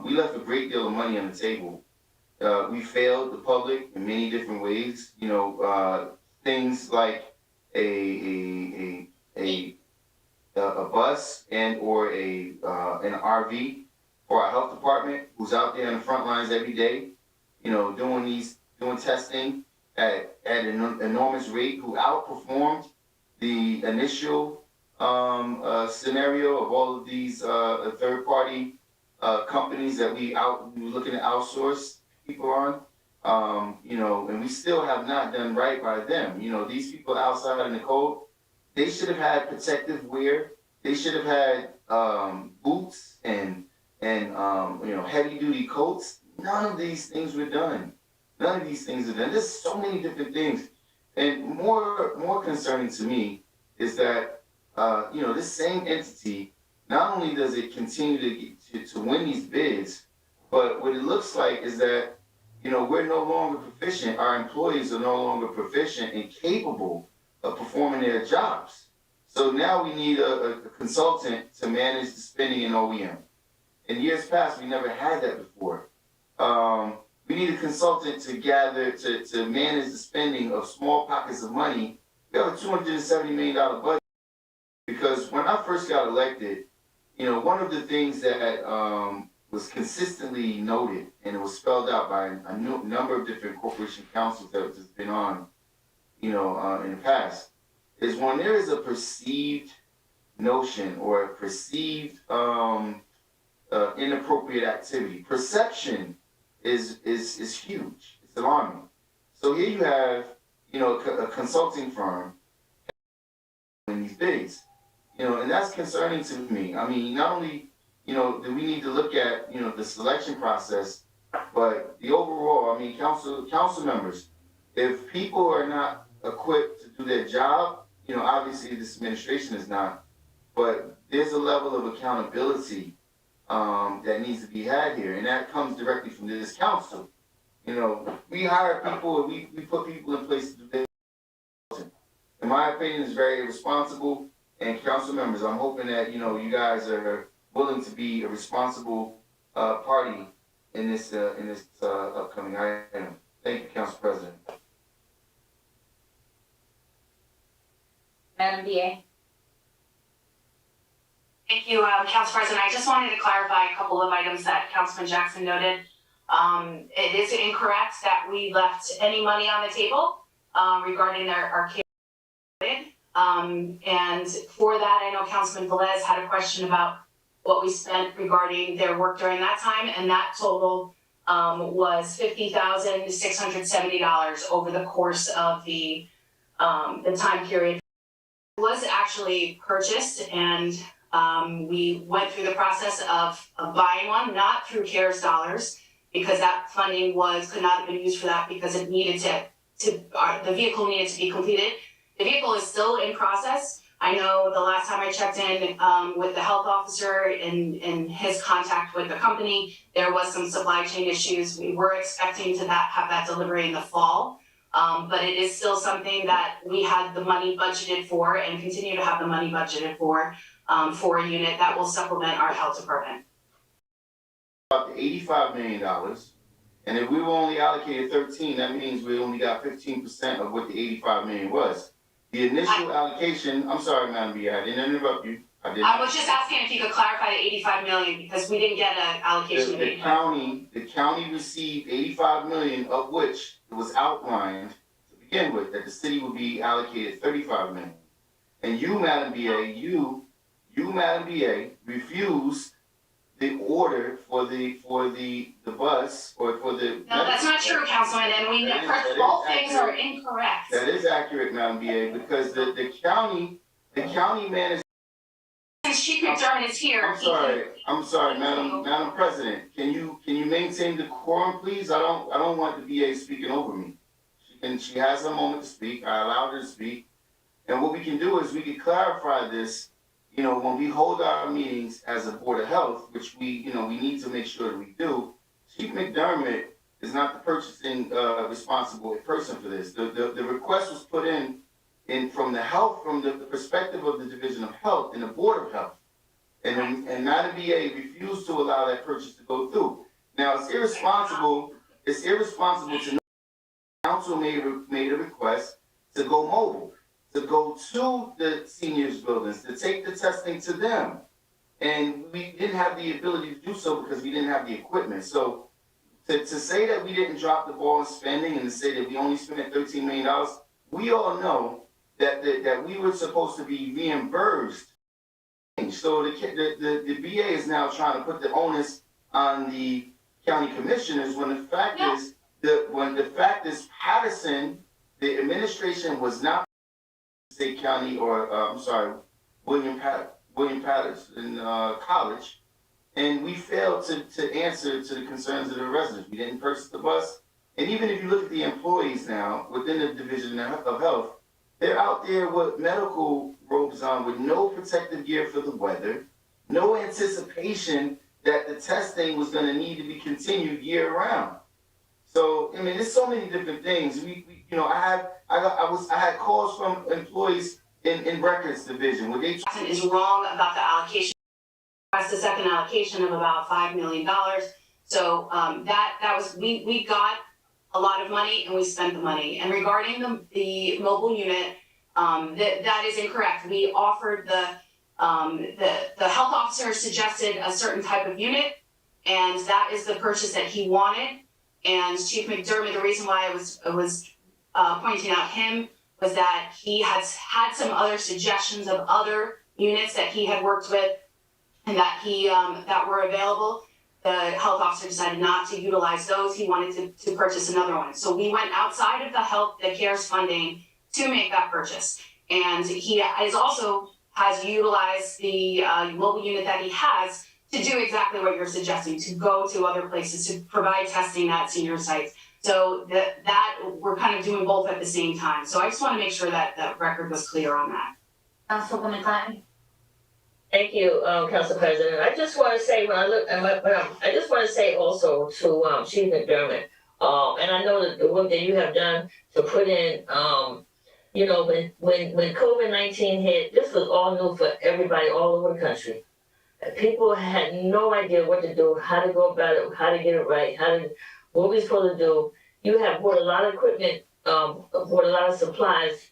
we left a great deal of money on the table. We failed the public in many different ways. Things like a bus and or an RV for our health department, who's out there on the front lines every day, doing testing at an enormous rate, who outperformed the initial scenario of all of these third-party companies that we were looking to outsource people on. And we still have not done right by them. These people outside in the cold, they should have had protective wear. They should have had boots and heavy duty coats. None of these things were done. None of these things are done. There's so many different things. And more concerning to me is that this same entity, not only does it continue to win these bids, but what it looks like is that we're no longer proficient. Our employees are no longer proficient and capable of performing their jobs. So now we need a consultant to manage the spending in OEM. In years past, we never had that before. We need a consultant to manage the spending of small pockets of money. We have a $270 million budget. Because when I first got elected, one of the things that was consistently noted, and it was spelled out by a number of different corporation councils that have just been on, in the past, is when there is a perceived notion or a perceived inappropriate activity. Perception is huge. It's alarming. So here you have, a consulting firm in these bids, and that's concerning to me. I mean, not only, do we need to look at, the selection process, but the overall, I mean, council members, if people are not equipped to do their job, obviously this administration is not, but there's a level of accountability that needs to be had here, and that comes directly from this council. We hire people and we put people in place to do their job. In my opinion, it's very irresponsible. And council members, I'm hoping that you guys are willing to be a responsible party in this upcoming item. Thank you, Council President. Madam BA? Thank you, Council President. I just wanted to clarify a couple of items that Councilman Jackson noted. It is incorrect that we left any money on the table regarding our care. And for that, I know Councilman Velez had a question about what we spent regarding their work during that time, and that total was $50,670 over the course of the time period. It was actually purchased, and we went through the process of buying one, not through CARES dollars, because that funding could not have been used for that because it needed the vehicle needed to be completed. The vehicle is still in process. I know the last time I checked in with the health officer in his contact with the company, there was some supply chain issues. We were expecting to have that delivery in the fall, but it is still something that we had the money budgeted for and continue to have the money budgeted for a unit that will supplement our health department. About the $85 million, and if we were only allocated 13, that means we only got 15% of what the 85 million was. The initial allocation, I'm sorry, Madam B, I didn't interrupt you. I was just asking if you could clarify the 85 million because we didn't get an allocation of 85. The county received 85 million, of which it was outlined to begin with that the city would be allocated 35 million. And you, Madam BA, Madam BA, refused the order for the bus or for the. No, that's not true, Councilman, and both things are incorrect. That is accurate, Madam BA, because the county managed. Since Chief McDermott is here. I'm sorry, Madam President. Can you maintain the quorum, please? I don't want the BA speaking over me. She has a moment to speak. I allowed her to speak. And what we can do is we can clarify this, when we hold our meetings as a Board of Health, which we need to make sure that we do. Chief McDermott is not the purchasing responsible person for this. The request was put in from the perspective of the Division of Health and the Board of Health. And Madam BA refused to allow that purchase to go through. Now, it's irresponsible to know the council made a request to go mobile, to go to the seniors buildings, to take the testing to them. And we didn't have the ability to do so because we didn't have the equipment. So to say that we didn't drop the ball in spending and to say that we only spent $13 million, we all know that we were supposed to be reimbursed. So the BA is now trying to put the onus on the county commissioners when the fact is Paterson, the administration was not State County or William Paterson College, and we failed to answer to the concerns of the residents. We didn't purchase the bus, and even if you look at the employees now within the Division of Health, they're out there with medical robes on with no protective gear for the weather, no anticipation that the testing was going to need to be continued year round. So, I mean, there's so many different things. I had calls from employees in records division where they is wrong about the allocation. That's the second allocation of about $5 million. So that was we got a lot of money and we spent the money. And regarding the mobile unit, that is incorrect. We offered the health officer suggested a certain type of unit, and that is the purchase that he wanted. And Chief McDermott, the reason why I was pointing out him was that he has had some other suggestions of other units that he had worked with and that that were available. The health officer decided not to utilize those. He wanted to purchase another one. So we went outside of the CARES funding to make that purchase. And he has utilized the mobile unit that he has to do exactly what you're suggesting, to go to other places, to provide testing at senior sites. So that we're kind of doing both at the same time. So I just want to make sure that that record was clear on that. Councilwoman Cotton? Thank you, Council President. I just want to say, when I look, I just want to say also to Chief McDermott, and I know that the work that you have done to put in, you know, when COVID-19 hit, this was all new for everybody all over the country. People had no idea what to do, how to go about it, how to get it right, what we're supposed to do. You have bought a lot of equipment, bought a lot of supplies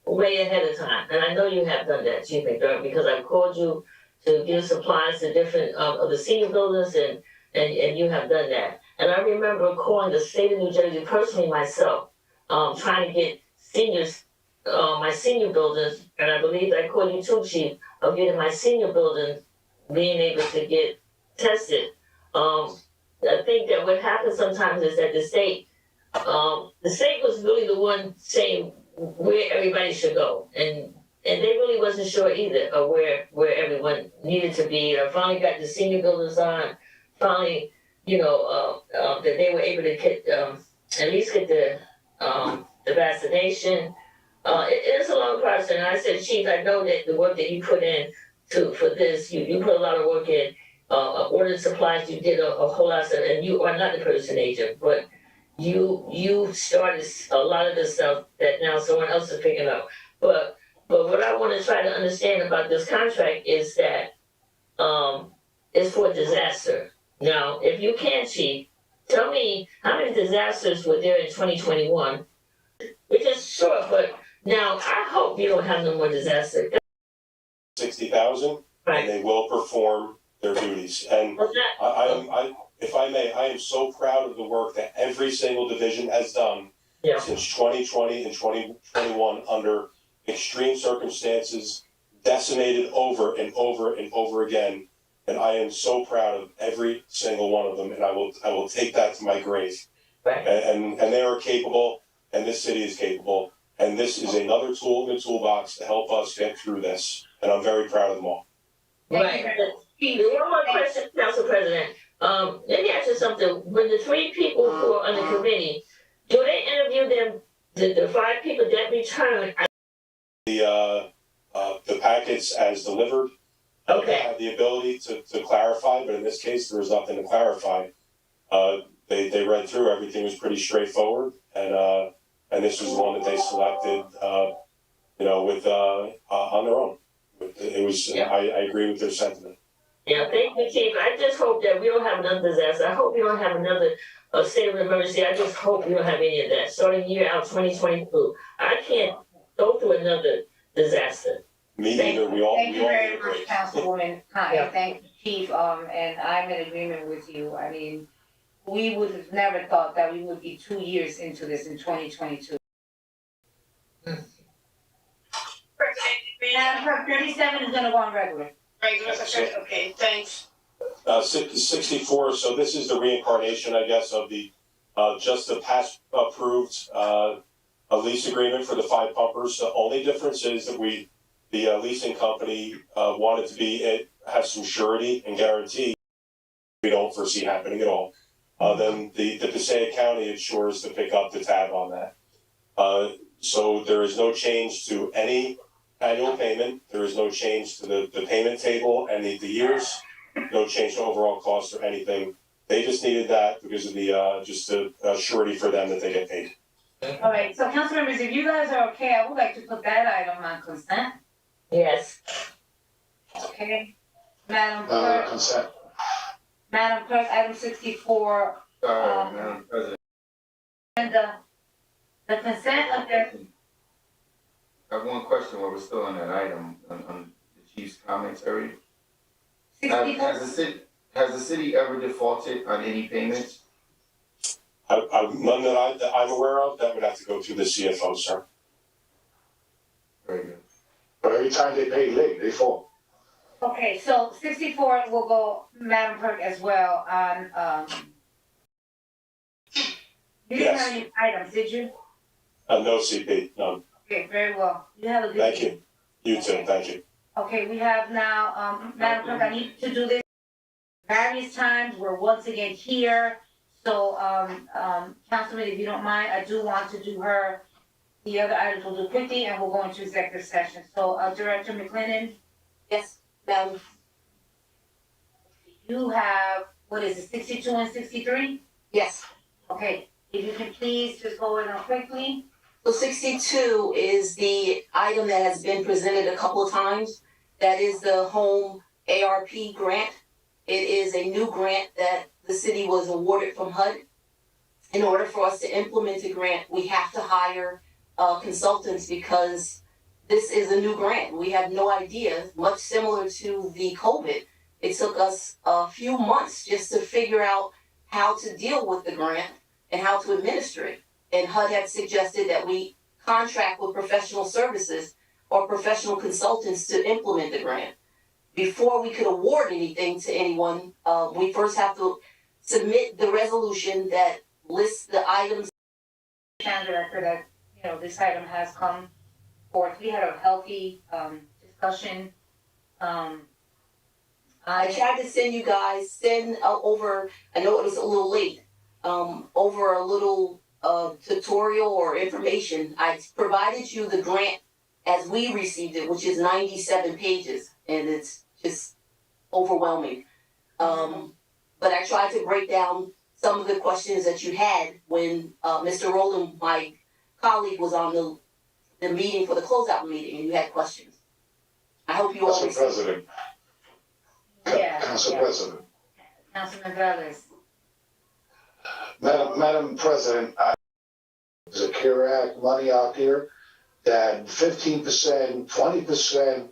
way ahead of time. And I know you have done that, Chief McDermott, because I've called you to give supplies to different of the senior buildings, and you have done that. And I remember calling the state of New Jersey personally myself, trying to get seniors, my senior buildings, and I believe I called you too, Chief, of getting my senior buildings being able to get tested. I think that what happens sometimes is that the state was really the one saying where everybody should go, and they really wasn't sure either of where everyone needed to be. I finally got the senior buildings on. Finally, you know, that they were able to get at least get the vaccination. It's a long process, and I said, Chief, I know that the work that you put in for this, you put a lot of work in. Ordered supplies, you did a whole lot of stuff, and you are not the purchasing agent, but you started a lot of the stuff that now someone else is picking up. But what I want to try to understand about this contract is that it's for disaster. Now, if you can, Chief, tell me how many disasters were there in 2021, which is short, but now I hope you don't have no more disasters. 60,000, Right. and they will perform their duties. And if I may, I am so proud of the work that every single division has done since 2020 and 2021 under extreme circumstances, decimated over and over and over again. And I am so proud of every single one of them, and I will take that to my grave. Right. And they are capable, and this city is capable, and this is another tool in the toolbox to help us get through this. And I'm very proud of them all. Right. One more question, Council President. Let me ask you something. When the 3 people who are on the committee, do they interview them, the 5 people that return? The packets as delivered. Okay. Have the ability to clarify, but in this case, there was nothing to clarify. They read through, everything was pretty straightforward, and this was the one that they selected, you know, with on their own. It was, I agree with their sentiment. Yeah, thank you, Chief. I just hope that we don't have another disaster. I hope we don't have another state of emergency. I just hope we don't have any of that. Starting year out 2022, I can't go through another disaster. Me neither. We all Thank you very need a much, break. Councilwoman Cotton. Yeah. Thank you, Chief. And I'm in agreement with you. I mean, we would have never thought that we would be 2 years into this in 2022. And her 37 is gonna go on regular. Regular session, okay, thanks. 64, so this is the reincarnation, I guess, of the, just the past approved, a lease agreement for the 5 pumpers. The only difference is that the leasing company, wanted to have some surety and guarantee. We don't foresee happening at all. Then the Passaic County insures to pick up the tab on that. So there is no change to any annual payment. There is no change to the payment table and the years. No change to overall cost or anything. They just needed that because of the just a surety for them that they get paid. All right, so council members, if you guys are okay, I would like to put that item on consent. Yes. Okay. Madam Clerk, Consent. Madam Clerk, item 64, Madam President. and the consent of the, I have one question while we're still on that item, on the chief's commentary. 64. Has the city ever defaulted on any payments? None that I'm aware of. That would have to go through the CFO, sir. But every time they pay late, they fall. Okay, so 64 will go, Madam Clerk, as well on, you didn't have any items, did you? No CP, no. Okay, very well. You have a good Thank evening. you. You too, thank you. Okay, we have now, Madam Clerk, I need to do this various times. We're once again here. So, Councilman, if you don't mind, I do want to do the other items we'll do quickly and we'll go into executive session. So, Director McLennan? Yes, Madam. You have, what is it, 62 and 63? Yes. Okay, if you can please just go in quickly. So 62 is the item that has been presented a couple of times. That is the home ARP grant. It is a new grant that the city was awarded from HUD. In order for us to implement a grant, we have to hire consultants because this is a new grant. We have no idea, much similar to the COVID. It took us a few months just to figure out how to deal with the grant and how to administer it. And HUD had suggested that we contract with professional services or professional consultants to implement the grant. Before we could award anything to anyone, we first have to submit the resolution that lists the items. Town Director, that, you know, this item has come forth. We had a healthy, discussion. I tried to send you guys, over, I know it was a little late, over a little tutorial or information. I provided you the grant as we received it, which is 97 pages, and it's just overwhelming. But I tried to break down some of the questions that you had when Mr. Rowland, my colleague, was on the meeting for the closeout meeting, and you had questions. I hope you all Council President. Councilman Velez. Madam President, there's a CARE Act money out there that 15%, 20%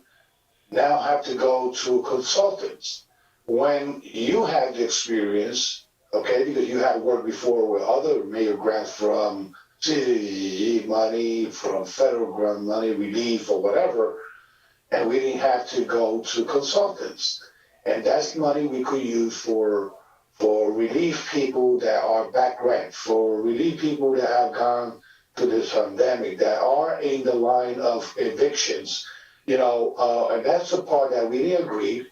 now have to go to consultants. When you had the experience, okay, because you had worked before with other mayor grants from city money, from federal grant money, relief or whatever, and we didn't have to go to consultants. And that's money we could use for relief people that are back rent, for relief people that have gone to this pandemic, that are in the line of evictions, you know, and that's the part that we didn't agree.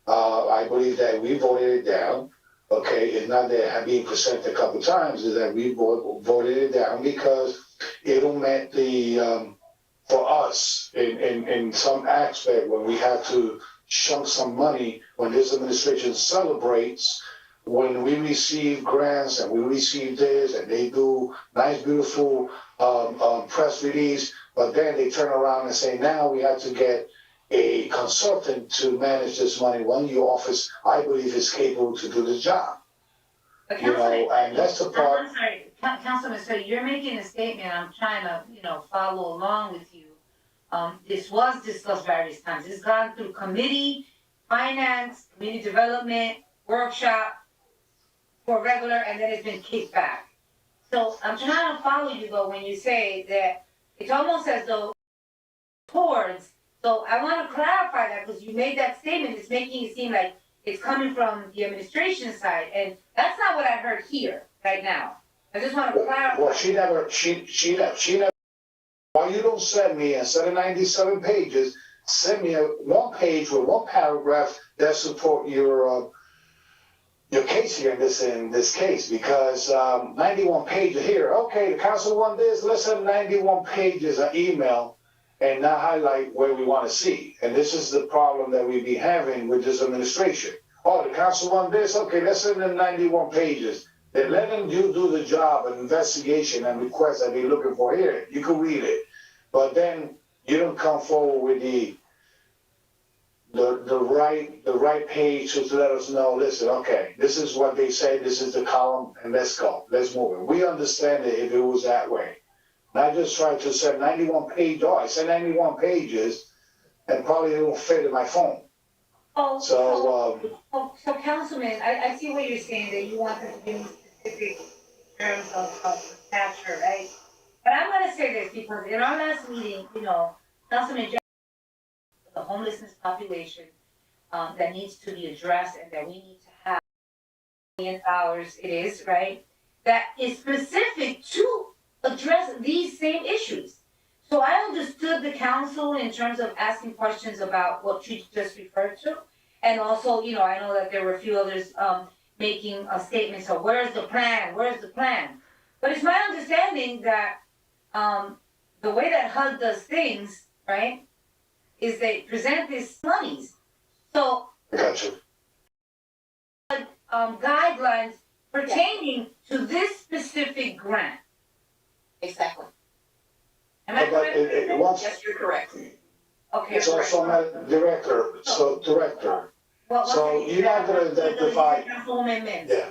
I believe that we voted it down. Okay, it's not that it had been presented a couple of times, is that we voted it down because it'll meant for us in some aspect when we have to chunk some money when this administration celebrates, when we receive grants and we receive this and they do nice, beautiful press release, but then they turn around and say, now we have to get a consultant to manage this money when your office, I believe, is capable to do the job. But You know, and that's the part. I'm sorry, Councilman, so you're making a statement, I'm trying to, you know, follow along with you. This was discussed various times. It's gone through committee, finance, community development, workshop, for regular, and then it's been kicked back. So I'm trying to follow you though when you say that it's almost as though towards, so I want to clarify that because you made that statement, it's making it seem like it's coming from the administration side, and that's not what I heard here right now. I just want to clarify. Well, she never, why you don't send me, instead of 97 pages, send me one page with one paragraph that support your case here in this case, because 91 pages here, okay, the council want this, let's have 91 pages of email and not highlight where we want to see. And this is the problem that we be having with this administration. Oh, the council want this, okay, let's send them 91 pages. Then let them do the job of investigation and request that they're looking for here. You can read it. But then you don't come forward with the right page to let us know, listen, okay, this is what they say, this is the column, and let's go, let's move it. We understand it if it was that way. Not just try to send 91 pages, I send 91 pages, and probably it won't fit in my phone. So Councilman, I see what you're saying, that you want them to be specific in terms of capture, right? But I'm gonna say this, because in our last meeting, you know, Councilman homelessness population that needs to be addressed and that we need to have $1 million it is, right? That is specific to address these same issues. So I understood the council in terms of asking questions about what you just referred to. And also, you know, I know that there were a few others making statements of where's the plan, where's the plan? But it's my understanding that the way that HUD does things, right, is they present these monies. So Gotcha. guidelines pertaining to this specific grant. Exactly. Am I But correct? once, Yes, you're correct. Okay. so Madam Director, Well, so you're not gonna identify, Councilwoman Mims. yeah,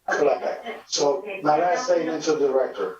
correct. So my last statement to the director.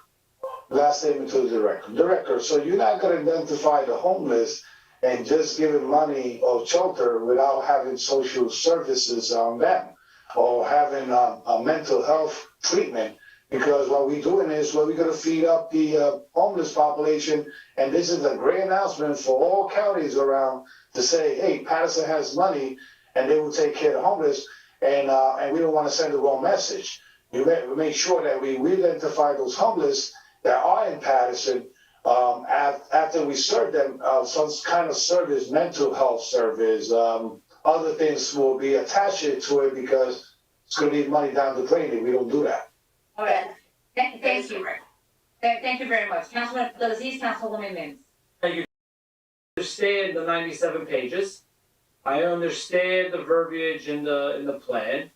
Director, so you're not gonna identify the homeless and just giving money or shelter without having social services on them or having a mental health treatment. Because what we're doing is we're gonna feed up the homeless population, and this is a great announcement for all counties around to say, hey, Paterson has money, and they will take care of the homeless, and we don't want to send the wrong message. We make sure that we identify those homeless that are in Paterson after we serve them some kind of service, mental health service, other things will be attached to it because it's gonna need money down the drain if we don't do that. All right. Thank you. Thank you very much. Councilman Abdulaziz, Councilwoman Mims. Thank you. I understand the 97 pages. I understand the verbiage in the plan,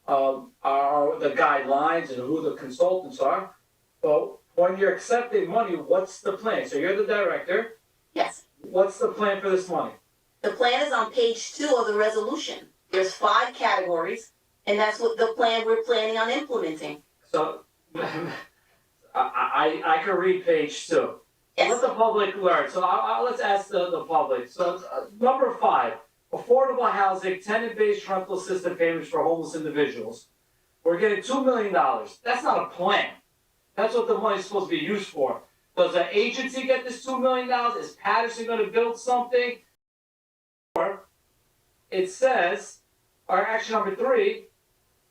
are the guidelines and who the consultants are. But when you're accepting money, what's the plan? So you're the director. Yes. What's the plan for this money? The plan is on page 2 of the resolution. There's 5 categories, and that's what the plan we're planning on implementing. So I can read page 2. Yes. Let the public learn. So let's ask the public. So number 5, affordable housing, tenant-based rental assistance payments for homeless individuals. We're getting $2 million. That's not a plan. That's what the money's supposed to be used for. Does an agency get this $2 million? Is Paterson going to build something? Or it says, or action number 3,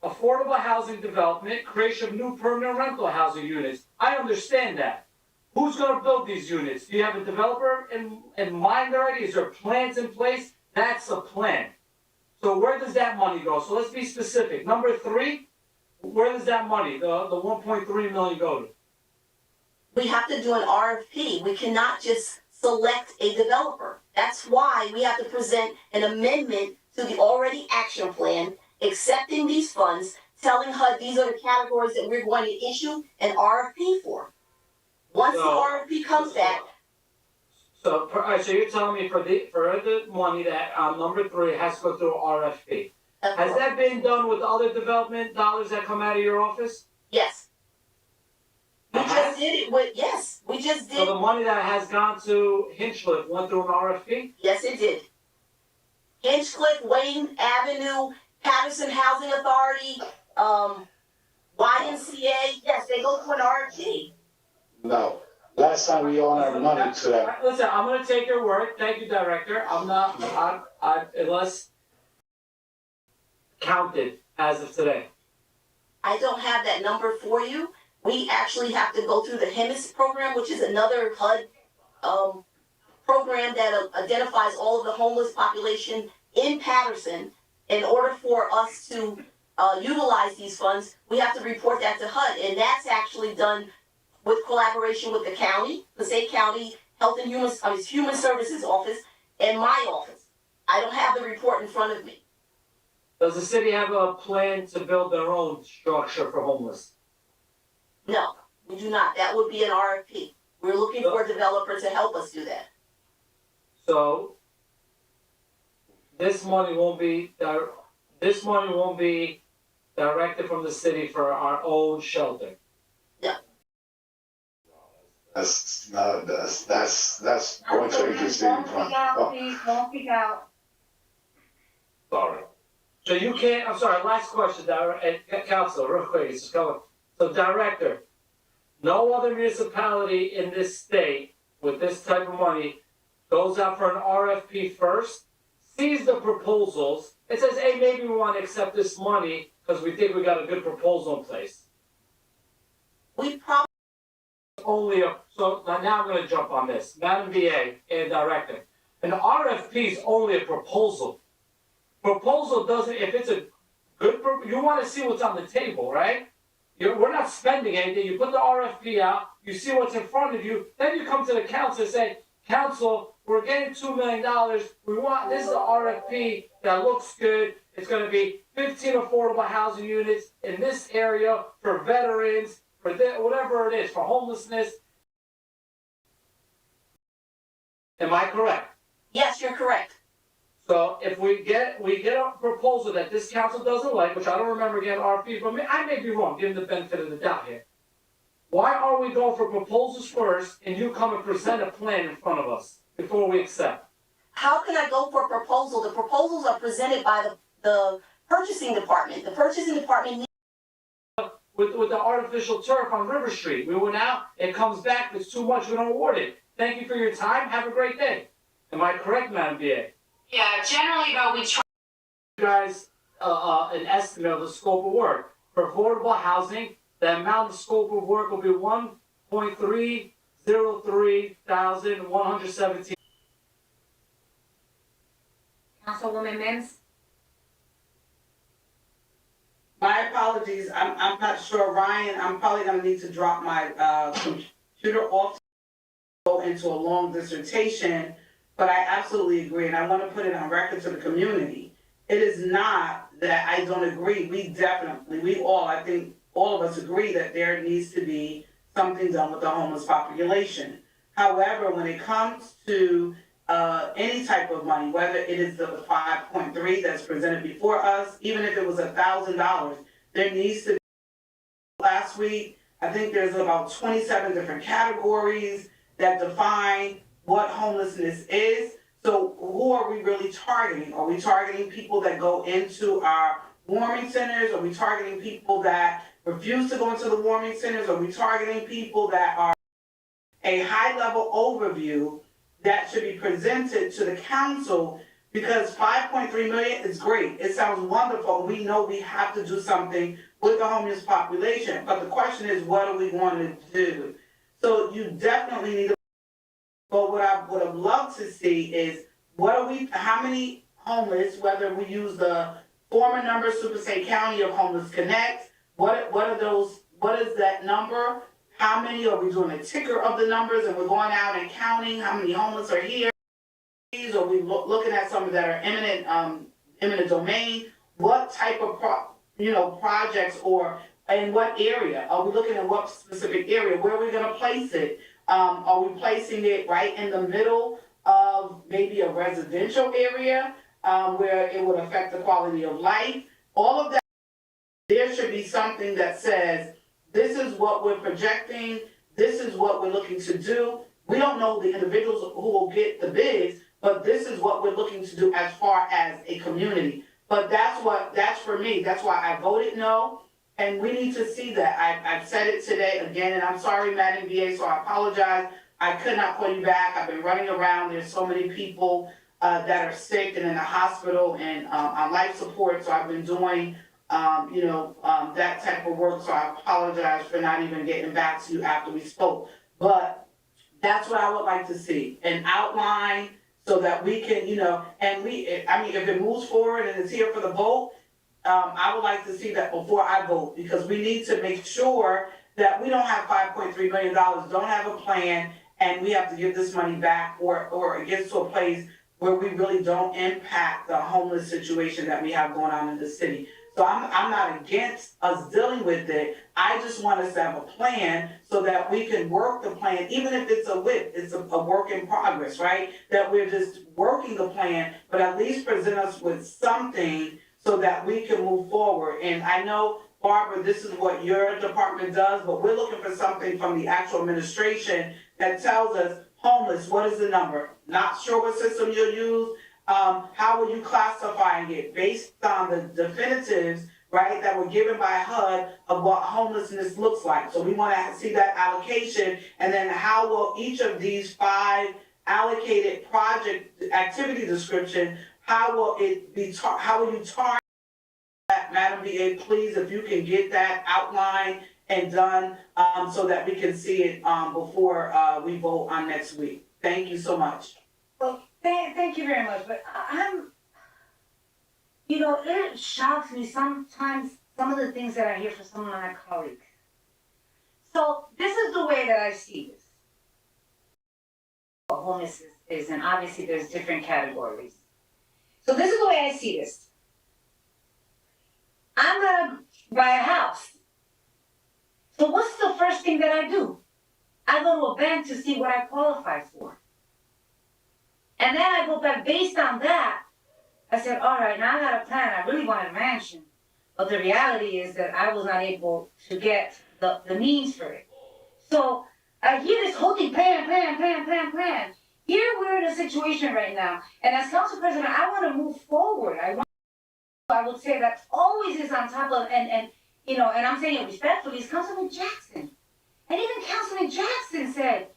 affordable housing development, creation of new permanent rental housing units. I understand that. Who's going to build these units? Do you have a developer in mind already? Is there plans in place? That's a plan. So where does that money go? So let's be specific. Number 3, where does that money, the 1.3 million go to? We have to do an RFP. We cannot just select a developer. That's why we have to present an amendment to the already action plan, accepting these funds, telling HUD these are the categories that we're going to issue an RFP for. Once the RFP comes back. So you're telling me for the money that number 3 has to go through RFP. Has that been done with other development dollars that come out of your office? Yes. We just did it with, yes, we just did. So the money that has gone to Hinchcliffe went through an RFP? Yes, it did. Hinchcliffe, Wayne Avenue, Paterson Housing Authority, YMCA, yes, they go through an RFP. No. Last time we owned our money to them. Listen, I'm gonna take your word. Thank you, Director. Unless counted as of today. I don't have that number for you. We actually have to go through the HEMIS program, which is another HUD program that identifies all of the homeless population in Paterson. In order for us to utilize these funds, we have to report that to HUD, and that's actually done with collaboration with the county, the State County Health and Human Services Office, and my office. I don't have the report in front of me. Does the city have a plan to build their own structure for homeless? No, we do not. That would be an RFP. We're looking for a developer to help us do that. So this money won't be directed from the city for our own shelter. That's going to interesting. Don't speak out. Sorry. So you can't, I'm sorry, last question, Council, real quick, it's just going. So Director, no other municipality in this state with this type of money goes out for an RFP first, sees the proposals, and says, hey, maybe we want to accept this money because we think we got a good proposal in place. We probably, So now I'm going to jump on this. Madam VA and Director, an RFP is only a proposal. Proposal doesn't, if it's a good, you want to see what's on the table, right? We're not spending anything. You put the RFP out, you see what's in front of you, then you come to the council and say, council, we're getting $2 million. This is the RFP that looks good. It's going to be 15 affordable housing units in this area for veterans, for whatever it is, for homelessness. Am I correct? yes, you're correct. So if we get a proposal that this council doesn't like, which I don't remember getting RFPs, but I may be wrong, give them the benefit of the doubt here. Why are we going for proposals first and you come and present a plan in front of us before we accept? How can I go for a proposal? The proposals are presented by the purchasing department. The purchasing department With the artificial turf on River Street. We went out, it comes back, it's too much, we don't award it. Thank you for your time, have a great day. Am I correct, Madam VA? Yeah, generally though, we try. You guys, an estimate of the scope of work. For affordable housing, the amount of scope of work will be $1,303,117. Councilwoman Mims? My apologies, I'm not sure, Ryan, I'm probably gonna need to drop my, computer off to go into a long dissertation, but I absolutely agree, and I wanna put it on record to the community. It is not that I don't agree, we I think all of us agree that there needs to be something done with the homeless population. However, when it comes to any type of money, whether it is the 5.3 that's presented before us, even if it was $1,000, there needs to be. Last week, I think there's about 27 different categories that define what homelessness is. So who are we really targeting? Are we targeting people that go into our warming centers? Are we targeting people that refuse to go into the warming centers? Are we targeting people that are a high-level overview that should be presented to the council? Because 5.3 million is great. It sounds wonderful. We know we have to do something with the homeless population. But the question is, what are we going to do? So you definitely need to, but what I would have loved to see is how many homeless, whether we use the former number, Super St. County of Homeless Connect, what is that number? How many are we doing a ticker of the numbers and we're going out and counting how many homeless are here? Or we looking at some that are eminent domain? What type of projects or in what area? Are we looking at what specific area? Where are we going to place it? Are we placing it right in the middle of maybe a residential area where it would affect the quality of life? All of that, there should be something that says, this is what we're projecting, this is what we're looking to do. We don't know the individuals who will get the bids, but this is what we're looking to do as far as a community. But that's for me, that's why I voted no, and we need to see that. I've said it today again, and I'm sorry, Madam VA, so I apologize. I could not call you back. I've been running around. There's so many people that are sick and in the hospital and on life support, so I've been doing that type of work, so I apologize for not even getting back to you after we spoke. But that's what I would like to see, an outline so that we can, if it moves forward and it's here for the vote, I would like to see that before I vote, because we need to make sure that we don't have $5.3 million, don't have a plan, and we have to give this money back, or it gets to a place where we really don't impact the homeless situation that we have going on in the city. So I'm not against us dealing with it. I just want us to have a plan so that we can work the plan, even if it's a work in progress, right? That we're just working the plan, but at least present us with something so that we can move forward. And I know, Barbara, this is what your department does, but we're looking for something from the actual administration that tells us, homeless, what is the number? Not sure what system you'll use. How will you classifying it based on the definitives, right, that were given by HUD of what homelessness looks like? So we want to see that allocation, and then how will each of these 5 allocated project activity description, how will it be, how will you target that, Madam VA, please, if you can get that outlined and done, so that we can see it, before, we vote on next week. Thank you so much. Well, thank you very much, but I'm, you know, it shocks me sometimes, some of the things that I hear from some of my colleagues. So this is the way that I see this. What homeless is, and obviously there's different categories. So this is the way I see this. I'm gonna buy a house. So what's the first thing that I do? I go to a bank to see what I qualify for. And then I go back based on that. I said, all right, now I got a plan. I really wanted a mansion. But the reality is that I was not able to get the means for it. So I hear this whole thing, plan. Here we're in a situation right now. And as council president, I want to move forward. I would say that always is on top of, and you know, and I'm saying it respectfully, is Councilman Jackson. And even Councilman Jackson said,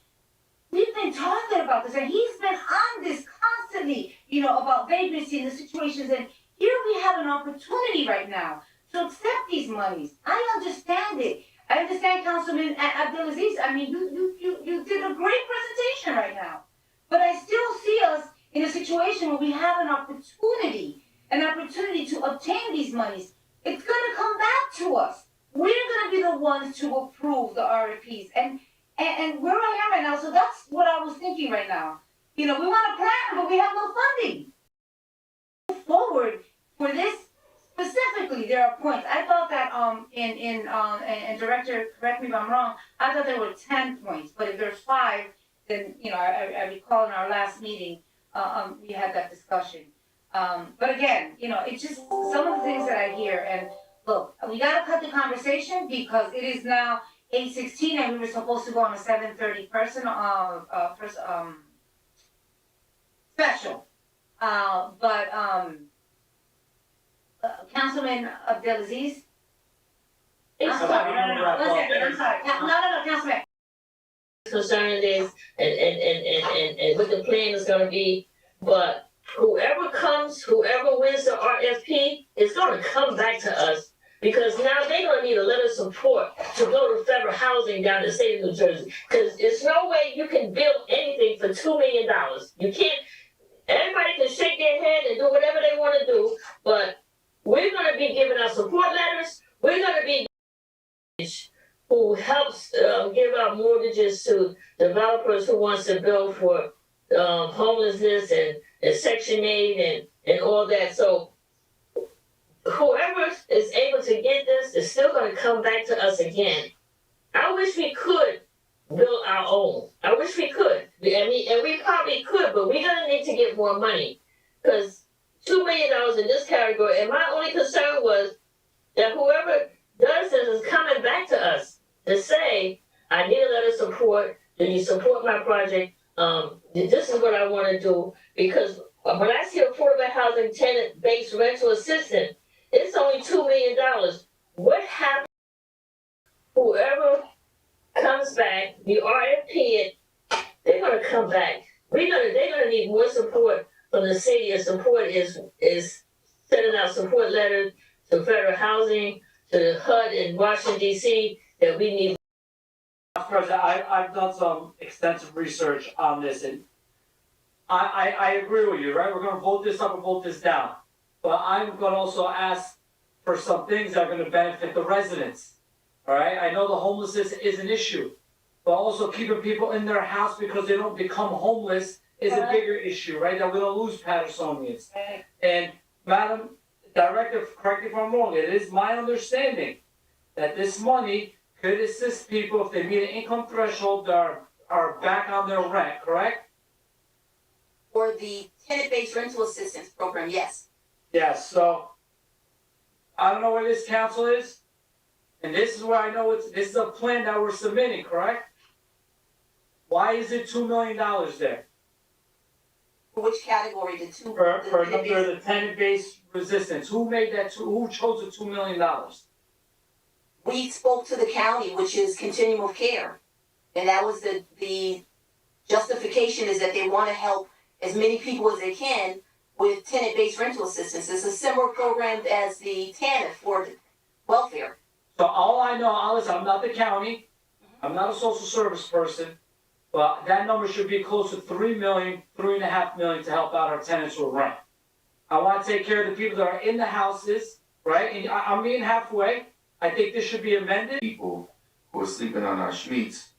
we've been talking about this, and he's been on this constantly, you know, about vagrancy and the situations. And here we have an opportunity right now to accept these monies. I understand it. I understand Councilman Abdelaziz. I mean, you did a great presentation right now. But I still see us in a situation where we have an opportunity to obtain these monies. It's gonna come back to us. We're gonna be the ones to approve the RFPs. And where I am right now, so that's what I was thinking right now. You know, we want a plan, but we have no funding. Forward for this specifically, there are points. I thought that and Director, correct me if I'm wrong, I thought there were 10 points, but if there's 5, then you know, I recall in our last meeting, we had that discussion. But again, you know, it's just some of the things that I hear, and look, we gotta cut the conversation because it is now 8:16 and we were supposed to go on a 7:30 special. Councilman Abdelaziz? I'm sorry, no, Councilman. Concern is, and what the plan is gonna be, but whoever wins the RFP is gonna come back to us, because now they're gonna need a letter of support to go to federal housing down in the state of New Jersey. Cause there's no way you can build anything for $2 million. You can't, everybody can shake their head and do whatever they wanna do, but we're gonna be giving out support letters. We're gonna be who helps give out mortgages to developers who wants to build for homelessness and Section 8 and all that. So whoever is able to get this is still going to come back to us again. I wish we could build our own. I wish we could. And we probably could, but we're going to need to get more money, because $2 million in this category. And my only concern was that whoever does this is coming back to us to say, I need a letter of support. Do you support my project? This is what I want to do. Because when I see affordable housing tenant-based rental assistance, it's only $2 million. What happens? Whoever comes back, the RFP, they're going to come back. They're going to need more support from the city. And support is sending out support letters to federal housing, to the HUD in Washington, D.C., that we need. President, I've done some extensive research on this, and I agree with you, right? We're gonna vote this up and vote this down. But I'm gonna also ask for some things that are gonna benefit the residents, all right? I know the homelessness is an issue, but also keeping people in their house because they don't become homeless is a bigger issue, right? That we don't lose Patersonians. And Madam Director, correct me if I'm wrong, it is my understanding that this money could assist people if they meet an income threshold that are back on their rent, correct? Or the tenant-based rental assistance program, yes. Yes, so I don't know where this council is, and this is where I know this is a plan that we're submitting, correct? Why is it $2 million there? For which category? For the tenant-based resistance. Who made that? Who chose the $2 million? We spoke to the county, which is Continuum of Care, and that was the justification is that they want to help as many people as they can with tenant-based rental assistance. It's a similar program as the TANF for welfare. So all I know, Alice, I'm not the county, I'm not a social service person, but that number should be close to 3 million, 3.5 million to help out our tenants with rent. I want to take care of the people that are in the houses, right? And I'm being halfway. I think this should be amended. People who are sleeping on our streets,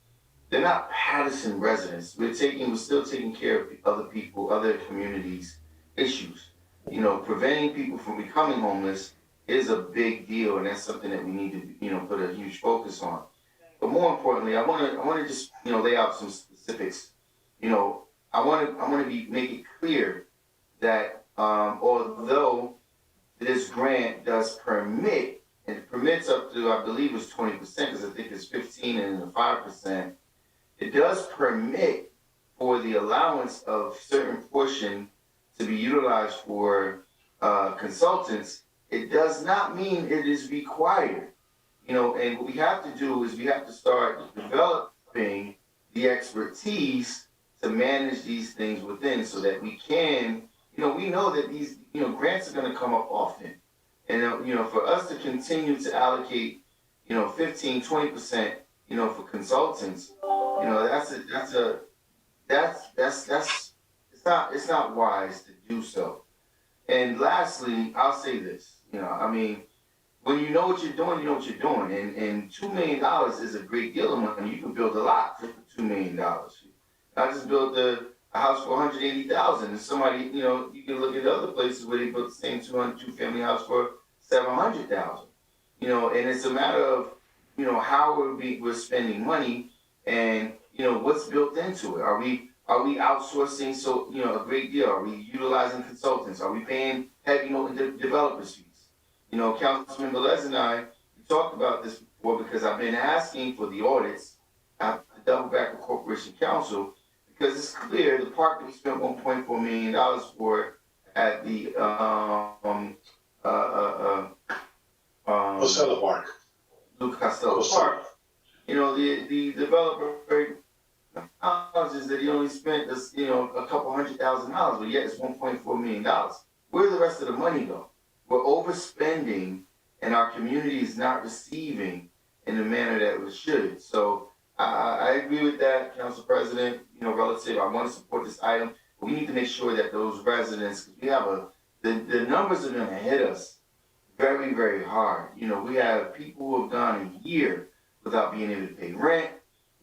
they're not Paterson residents. We're still taking care of other people, other communities' issues. You know, preventing people from becoming homeless is a big deal, and that's something that we need to, put a huge focus on. But more importantly, I want to just, lay out some specifics. I want to make it clear that although this grant does permit, and it permits up to, I believe, it was 20%, because I think it's 15 and 5%. It does permit for the allowance of certain portion to be utilized for consultants. It does not mean it is required. And what we have to do is we have to start developing the expertise to manage these things within, so that we can, we know that these, grants are going to come up often. And, for us to continue to allocate, 15, 20%, for consultants, it's not wise to do so. And lastly, I'll say this, when you know what you're doing, you know what you're doing. And $2 million is a great deal of money. You can build a lot for $2 million. I just built a house for $180,000. And somebody, you can look at other places where they built the same two-family house for $700,000. And it's a matter of, how we're spending money, and what's built into it. Are we outsourcing a great deal? Are we utilizing consultants? Are we paying heavy developers fees? Councilman Velez and I talked about this before, because I've been asking for the audits. I have to double back with Corporation Counsel, because it's clear the park that we spent $1.4 million for at the Costello Park. Luke Costello Park. The developer acknowledges that he only spent this, a couple $100,000, but yet it's $1.4 million. Where did the rest of the money go? We're overspending, and our community is not receiving in the manner that it should. So I agree with that, Council President. Relative, I want to support this item, but we need to make sure that those residents, because we have the numbers are going to hit us very, very hard. We have people who have gone a year without being able to pay rent.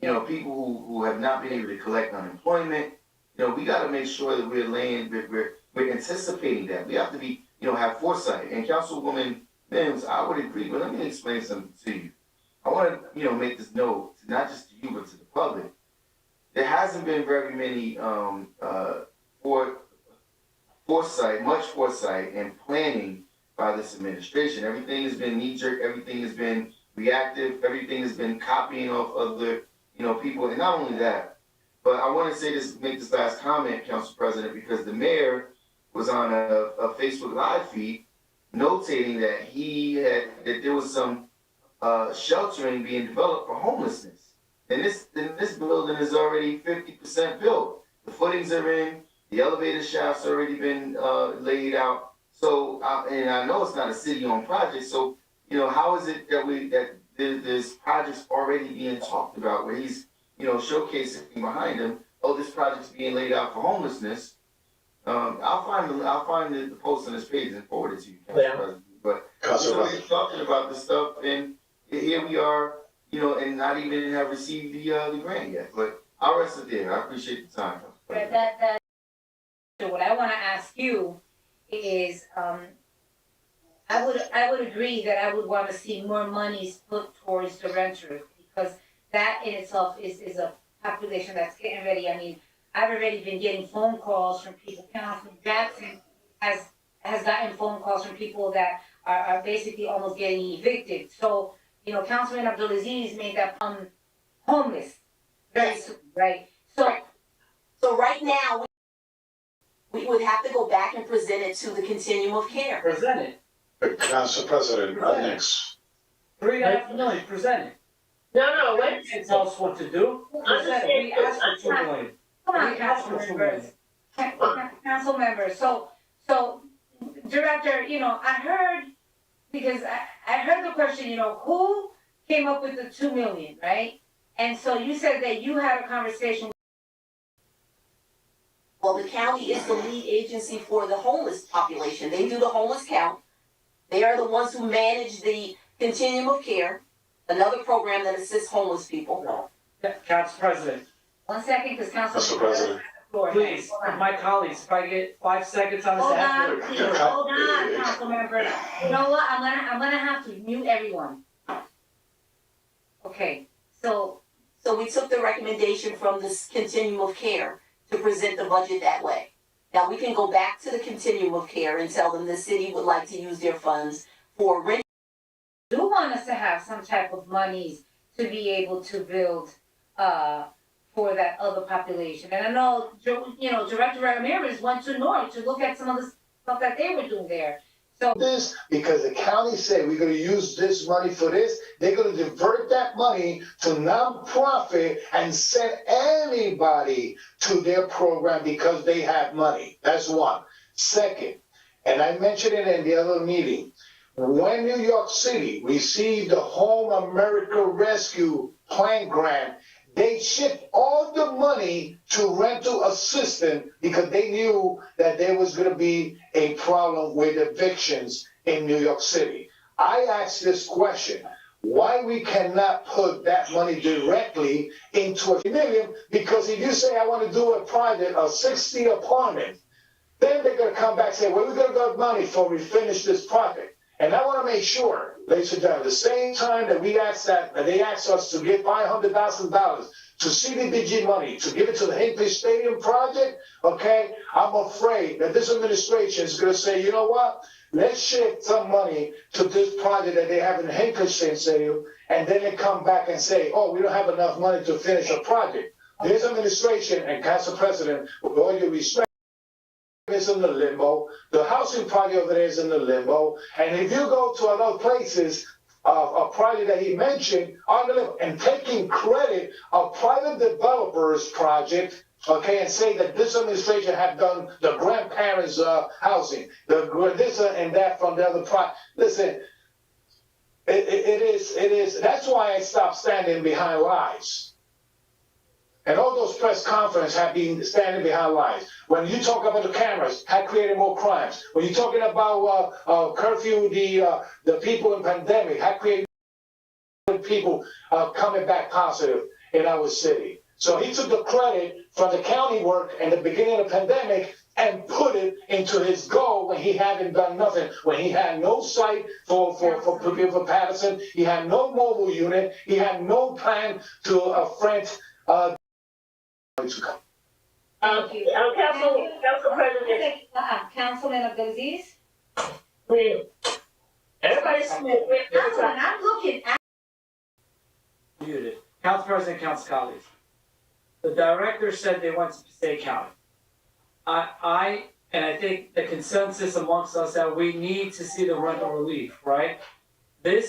People who have not been able to collect unemployment. We got to make sure that we're anticipating that. We have to be, have foresight. And Councilwoman Mims, I would agree, but let me explain something to you. I want to, make this note, not just to you, but to the public. There hasn't been very many much foresight and planning by this administration. Everything has been knee-jerk, everything has been reactive, everything has been copying off other, people. And not only that, but I want to make this last comment, Council President, because the mayor was on a Facebook Live feed notating that that there was some sheltering being developed for homelessness. And this building is already 50% built. The footings are in, the elevator shaft's already been laid out. So, and I know it's not a city-owned project, so, how is it that there's projects already being talked about where he's, showcasing behind him, oh, this project's being laid out for homelessness. I'll find the post on this page and forward it to you, Council President. But we're talking about this stuff, and here we are, and not even have received the grant yet. But I'll rest it there. I appreciate the time. What I want to ask you is, I would agree that I would want to see more monies put towards the renters, because that in itself is a population that's getting ready. I mean, I've already been getting phone calls from people. Councilman Jackson has gotten phone calls from people that are basically almost getting evicted. So, Councilman Abdulaziz made that homeless very soon, right? So right now, we would have to go back and present it to the continuum of care. Present it. Council President, next. 3.5 million, present it. No, wait. You can't tell us what to do. Present it. We asked for $2 million. Come on, council members. Council members, so, Director, I heard, because I heard the question, who came up with the 2 million, right? And so you said that you had a conversation. Well, the county is the lead agency for the homeless population. They do the homeless count. They are the ones who manage the continuum of care, another program that assists homeless people. Council President, 1 second, because Council. Mr. President. please, my colleagues, if I get 5 seconds on this. Hold on, please, hold on, council member. You know what, I'm gonna have to mute everyone. Okay, so we took the recommendation from this continuum of care to present the budget that way. Now, we can go back to the continuum of care and tell them the city would like to use their funds for rent. do want us to have some type of monies to be able to build, for that other population. And I know, Director Ramirez went to North to look at some of the stuff that they were doing there. So this, because the county said we're gonna use this money for this, they're gonna divert that money to nonprofit and send anybody to their program because they have money. That's one. Second, and I mentioned it in the other meeting, when New York City received the Home America Rescue Plan grant, they shipped all the money to rental assistance because they knew that there was going to be a problem with evictions in New York City. I asked this question, why we cannot put that money directly into a million? Because if you say I want to do a project of 60 apartments, then they're going to come back and say, well, we're going to get money before we finish this project. And I want to make sure, ladies and gentlemen, the same time that we asked that they asked us to give $500,000 to CDBG money, to give it to the Hinkley Stadium project, okay, I'm afraid that this administration is going to say, you know what, let's shift some money to this project that they have in the Hinkley Stadium, and then they come back and say, oh, we don't have enough money to finish a project. This administration and Council President, with all due respect, is in the limbo. The housing project over there is in the limbo. And if you go to other places, a project that he mentioned on the limbo, and taking credit of private developers project, okay, and say that this administration had done the grandparents' housing, this and that from the other project. Listen, it is. That's why I stopped standing behind lies. And all those press conferences have been standing behind lies. When you talk about the cameras, have created more crimes. When you're talking about curfew, the people in pandemic, have created people coming back positive in our city. So he took the credit from the county work in the beginning of the pandemic and put it into his goal when he hadn't done nothing, when he had no site for Paterson, he had no mobile unit, he had no plan to rent. Council President. Councilman Abdulaziz? Everybody's. I'm looking at. Muted. Council President, Council colleagues. The director said they went to Passaic County. And I think the consensus amongst us that we need to see the rental relief, right? I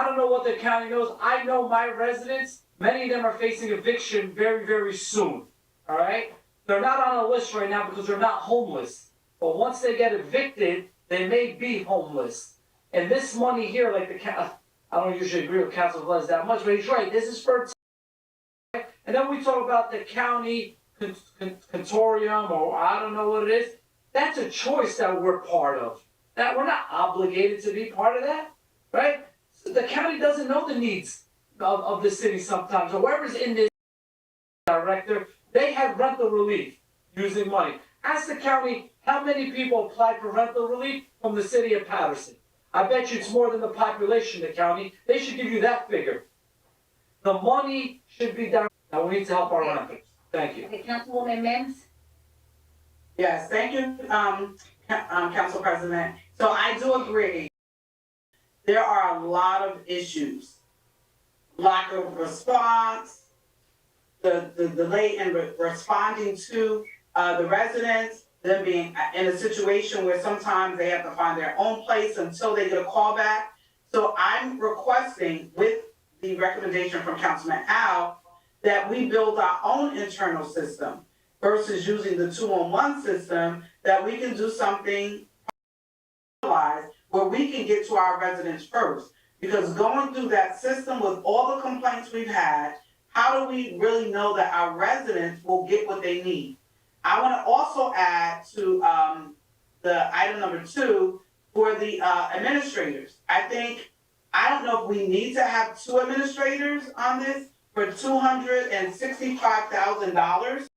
don't know what the county knows. I know my residents, many of them are facing eviction very, very soon, all right? They're not on a list right now because they're not homeless. But once they get evicted, they may be homeless. And this money here, like I don't usually agree with Council Velez that much, but he's right. This is for. And then we talk about the county consortium, or I don't know what it is. That's a choice that we're part of. That we're not obligated to be part of that, right? So the county doesn't know the needs of the city sometimes. Whoever's in this director, they have rental relief using money. Ask the county how many people applied for rental relief from the city of Paterson. I bet you it's more than the population of the county. They should give you that figure. The money should be done. Now we need to help our renters. Thank you. Okay, Councilwoman Mims? Yes, thank you, Council President. So I do agree. There are a lot of issues. Lack of response, the delay in responding to the residents, them being in a situation where sometimes they have to find their own place until they get a call back. So I'm requesting, with the recommendation from Councilman Al, that we build our own internal system versus using the 2-on-1 system, that we can do something where we can get to our residents first. Because going through that system with all the complaints we've had, how do we really know that our residents will get what they need? I want to also add to the item number 2 for the administrators. I don't know if we need to have 2 administrators on this for $265,000.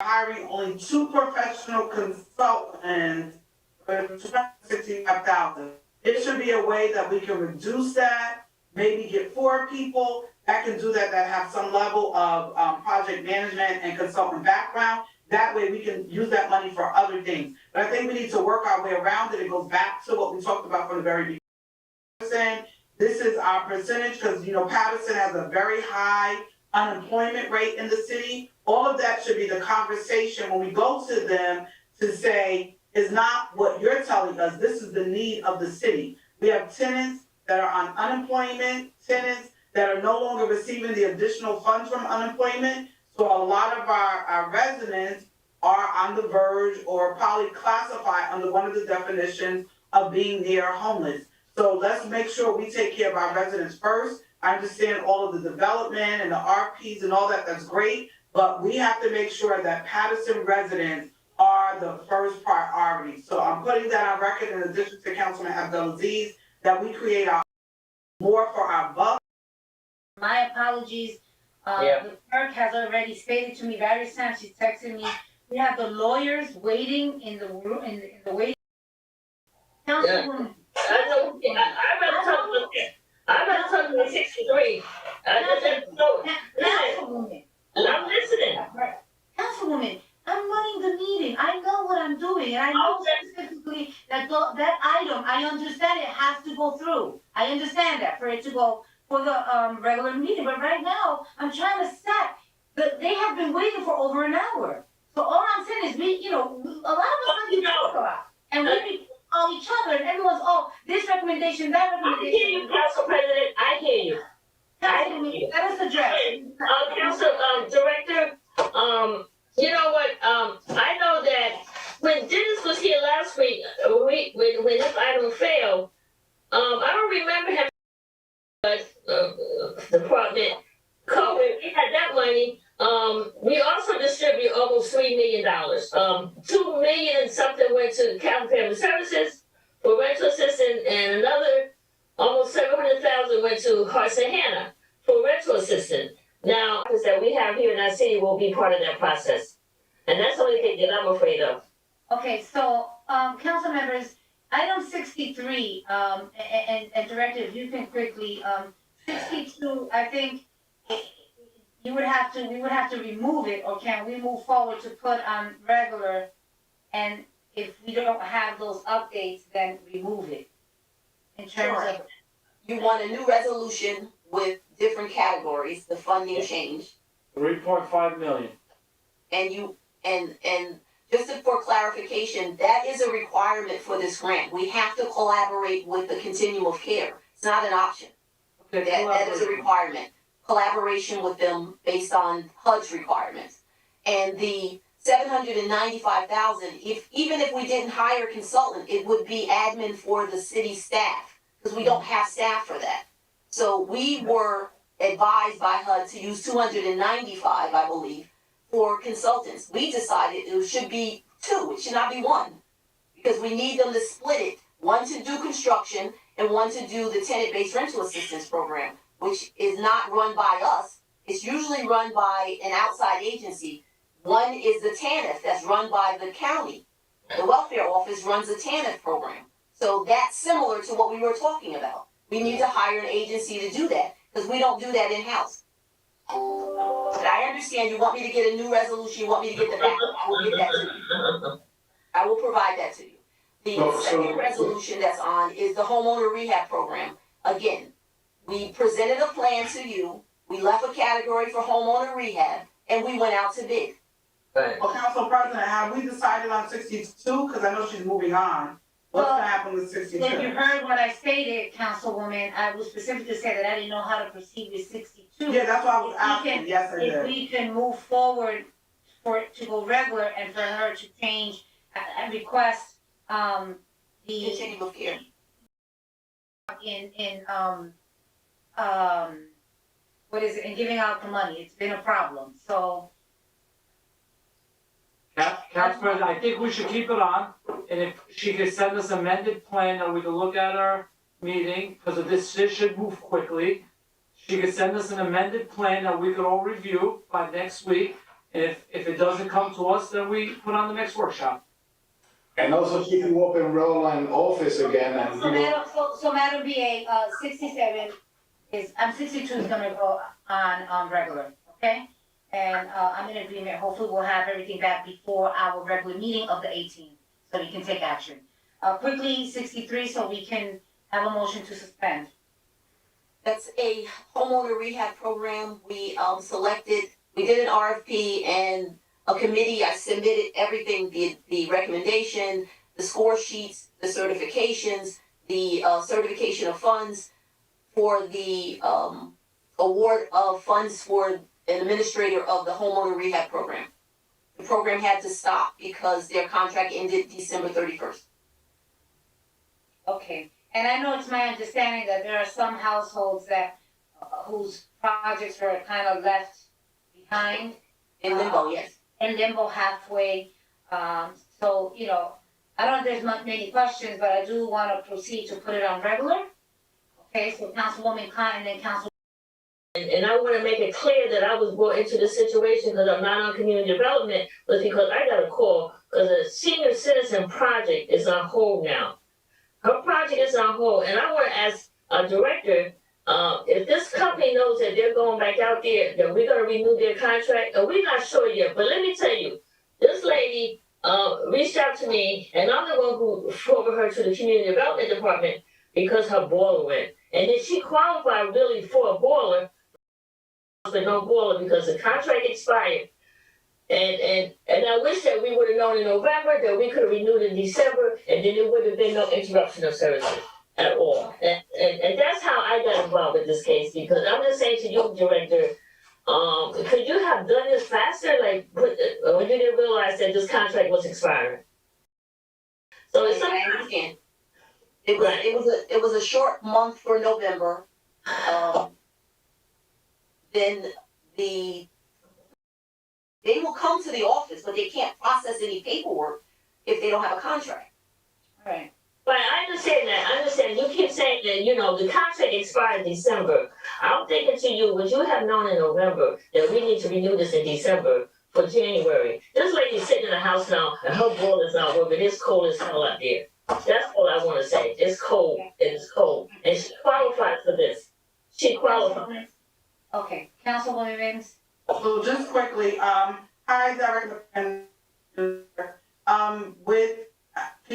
Hiring only 2 professional consultants for $265,000. It should be a way that we can reduce that, maybe get 4 people that can do that have some level of project management and consultant background. That way we can use that money for other things. But I think we need to work our way around it. It goes back to what we talked about from the very beginning. This is our percentage because, Paterson has a very high unemployment rate in the city. All of that should be the conversation when we go to them to say, is not what you're telling us. This is the need of the city. We have tenants that are on unemployment, tenants that are no longer receiving the additional funds from unemployment. So a lot of our residents are on the verge or probably classify under one of the definitions of being near homeless. So let's make sure we take care of our residents first. I understand all of the development and the RPs and all that, that's great, but we have to make sure that Paterson residents are the first priority. So I'm putting that on record in addition to Councilman Abdelaziz, that we create more for our buck. My apologies. The clerk has already stated to me various times, she's texted me, we have the lawyers waiting in the room, in the waiting. Councilwoman. I know, I'm not talking about that. I'm not talking about 63. Councilwoman. I'm listening. Councilwoman, I'm running the meeting. I know what I'm doing, and I know specifically that that item, I understand it has to go through. I understand that for it to go for the regular meeting, but right now, I'm trying to set, they have been waiting for over an hour. So all I'm saying is a lot of us like to talk a lot, and we call each other, and everyone's, this recommendation, that recommendation. I hear you, Council President, I hear you. Councilwoman, let us address. Council, Director, you know what, I know that when Dennis was here last week, when this item failed, I don't remember him, department covered, we had that money. We also distribute almost $3 million. $2 million and something went to Capital Family Services for rental assistance, and another almost $700,000 went to Hearts and Hannah for rental assistance. Now, that we have here in our city will be part of that process. And that's the only thing that I'm afraid of. Okay, so, council members, item 63, and Director, if you can quickly, 62, I think we would have to remove it, or can we move forward to put on regular? And if we don't have those updates, then remove it. In terms of. You want a new resolution with different categories, the funding change. 3.5 million. And just for clarification, that is a requirement for this grant. We have to collaborate with the continuum of care. It's not an option. Okay, That is a requirement. Collaboration with them based on HUD's requirements. And the $795,000, even if we didn't hire a consultant, it would be admin for the city staff, because we don't have staff for that. So we were advised by HUD to use 295, I believe, for consultants. We decided it should be 2, it should not be 1, because we need them to split it, 1 to do construction and 1 to do the tenant-based rental assistance program, which is not run by us. It's usually run by an outside agency. 1 is the TANF, that's run by the county. The welfare office runs the TANF program. So that's similar to what we were talking about. We need to hire an agency to do that, because we don't do that in-house. But I understand you want me to get a new resolution, you want me to get the backup, I will get that to you. I will provide that to you. The second resolution that's on is the homeowner rehab program. Again, we presented a plan to you, we left a category for homeowner rehab, and we went out to bid. Well, Council President, have we decided on 62? Because I know she's moving on. What's gonna happen with 62? If you heard what I stated, Councilwoman, I was specifically say that I didn't know how to proceed with 62. Yeah, that's why I was If we asking. can- Yes, I If did. we can move forward for it to go regular and for her to change and request, the Continuum of care. what is it, in giving out the money, it's been a problem, so. Council President, I think we should keep it on, and if she could send us amended plan that we can look at our meeting, because this should move quickly. She could send us an amended plan that we could all review by next week, and if it doesn't come to us, then we put on the next workshop. And also keep you up and roll on office again and. So Madam BA, 67 62 is gonna go on regular, okay? And, I'm in agreement, hopefully we'll have everything back before our regular meeting of the 18th, so we can take action. Quickly, 63, so we can have a motion to suspend. That's a homeowner rehab program. We did an RFP and a committee. I submitted everything, the recommendation, the score sheets, the certifications, the certification of funds for the award of funds for an administrator of the homeowner rehab program. The program had to stop because their contract ended December 31st. Okay, and I know it's my understanding that there are some households that, whose projects were kind of left behind. In limbo, yes. In limbo halfway, so, you know, I don't know if there's many questions, but I do wanna proceed to put it on regular. Okay, so Councilwoman Khan and then Council. And I wanna make it clear that I was brought into this situation because I'm not on community development, was because I got a call, because a senior citizen project is on hold now. Her project is on hold, and I wanna ask our director, if this company knows that they're going back out there, that we're gonna renew their contract, and we're not sure yet, but let me tell you, this lady, reached out to me, and I'm the one who forwarded her to the community development department because her boiler went. And then she qualified really for a boiler, but no boiler because the contract expired. And I wish that we would have known in November, that we could have renewed in December, and then there would have been no interruption of services at all. And that's how I got involved with this case, because I'm just saying to you, Director, could you have done this faster, like, when you didn't realize that this contract was expiring? So it's I understand. It was a short month for November. Then they will come to the office, but they can't process any paperwork if they don't have a contract. Right. But I understand that, I understand, you keep saying that, you know, the contract expired in December. I'm thinking to you, would you have known in November that we need to renew this in December for January? This lady's sitting in the house now, and her boiler's not working, it's cold as hell out there. That's all I wanna say, it's cold, it's cold, and she qualified for this. She qualified. Okay, Councilwoman Mims? So just quickly, hi, Director, can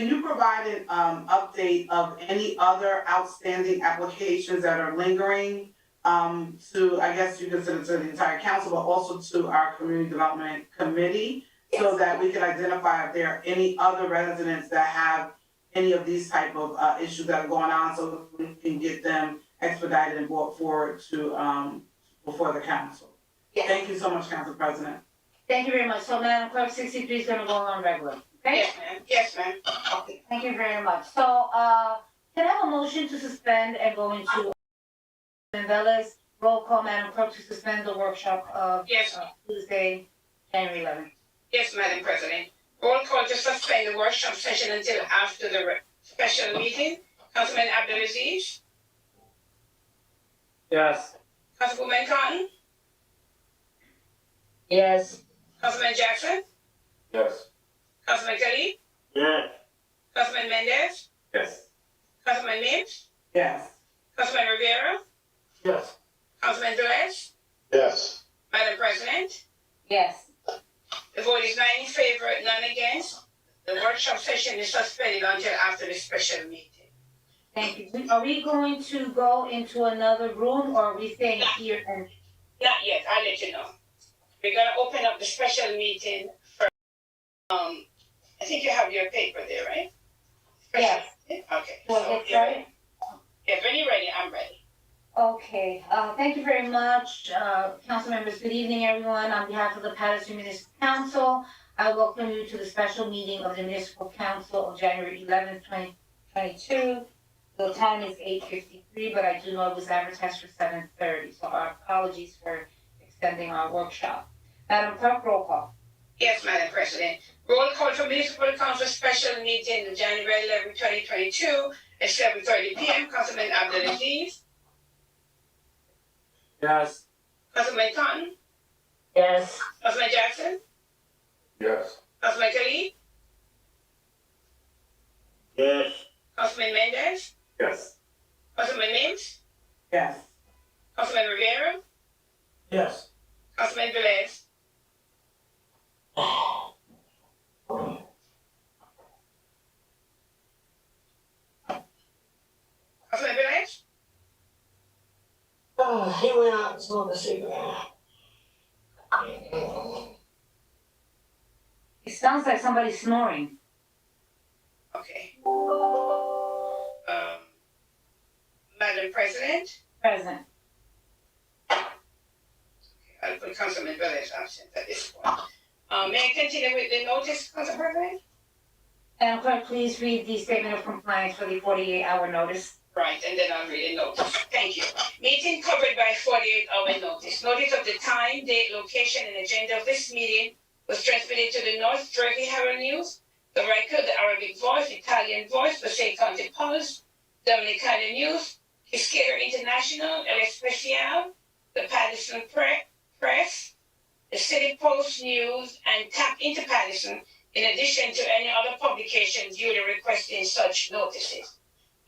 you provide an update of any other outstanding applications that are lingering? To, I guess you could send it to the entire council, but also to our community development committee, so that we can identify if there are any other residents that have any of these type of issues that are going on, so we can get them expedited and brought forward to before the council. Yes. Thank you so much, Council President. Thank you very much. So Madam Clerk, 63 is gonna go on regular, okay? Yes, ma'am. Yes, ma'am. Okay, thank you very much. So, can I have a motion to suspend and go into Velez? Roll call, Madam Clerk, to suspend the workshop of Yes. Tuesday, January 11th. Yes, Madam President. Roll call to suspend the workshop session until after the special meeting. Councilman Abdulaziz, Yes. Councilwoman Cotton, Yes. Councilman Jackson, Yes. Councilman Kelly, Yes. Councilman Mendez, Yes. Councilman Mims, Yes. Councilman Rivera, Yes. Councilman Velez. Yes. Madam President, Yes. the vote is 9 in favor, none against. The workshop session is suspended until after the special meeting. Thank you. Are we going to go into another room or are we staying here and? Not yet, I'll let you know. We're gonna open up the special meeting for, I think you have your paper there, right? Yes. Okay. Well, So, get started? yeah, when you're ready, I'm ready. Okay, thank you very much, council members. Good evening, everyone. On behalf of the Paterson Municipal Council, I welcome you to the special meeting of the Municipal Council of January 11th, 2022. The time is 8:53, but I do know it was advertised for 7:30, so our apologies for extending our workshop. Madam Clerk, roll call. Yes, Madam President. Roll call for Municipal Council special meeting on January 11th, 2022 at 7:30 p.m. Councilman Abdulaziz, Yes. Councilman Cotton, Yes. Councilman Jackson, Yes. Councilman Khalid, Yes. Councilman Mendez, Yes. Councilman Mims, Yes. Councilman Rivera, Yes. Councilman Velez, Councilman Velez, Oh, he went out and smoked a cigarette. It sounds like somebody snoring. okay. Madam President, Present. I'll put Councilman Velez absent at this point. May I continue with the notice, Council President? Madam Clerk, please read the statement of compliance for the 48-hour notice. Right, and then I'll read the notice. Thank you. Meeting covered by 48-hour notice. Notice of the time, date, location, and agenda of this meeting was transmitted to the North Jersey Herald News, the Record, the Arabic Voice, Italian Voice, Passaic County Pulse, Dominicana News, Fiscal International, El Especial, the Paterson Press, the City Post News, and Tap into Paterson, in addition to any other publications duly requesting such notices.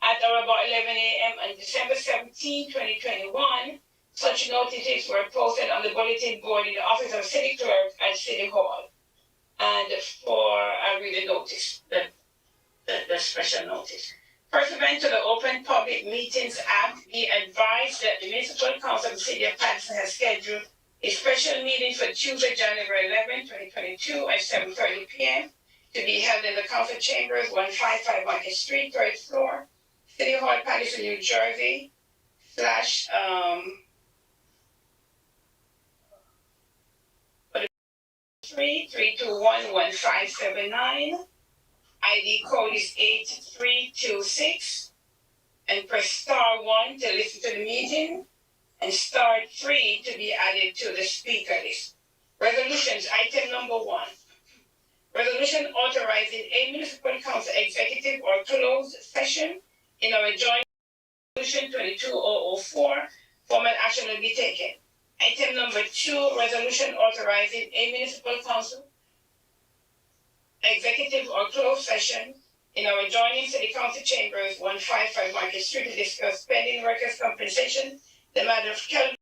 At around about 11 a.m. on December 17, 2021, such notices were posted on the bulletin board in the office of City Clerk at City Hall. And I'll read the notice, the special notice. Pursuant to the Open Public Meetings Act, be advised that the Municipal Council of the City of Paterson has scheduled a special meeting for Tuesday, January 11, 2022 at 7:30 p.m. to be held in the Council Chambers, 155 Market Street, 3rd floor, City Hall, Paterson, New Jersey, / 3211579. ID code is 8326. And press *1 to listen to the meeting, and *3 to be added to the speaker list. Resolutions, item number 1. Resolution authorizing a municipal council executive or closed session in our joint resolution 22004, formal action will be taken. Item number 2, resolution authorizing a municipal council executive or closed session in our adjoining city council chambers, 155 Market Street, to discuss pending workers' compensation, the matter of Kelvin,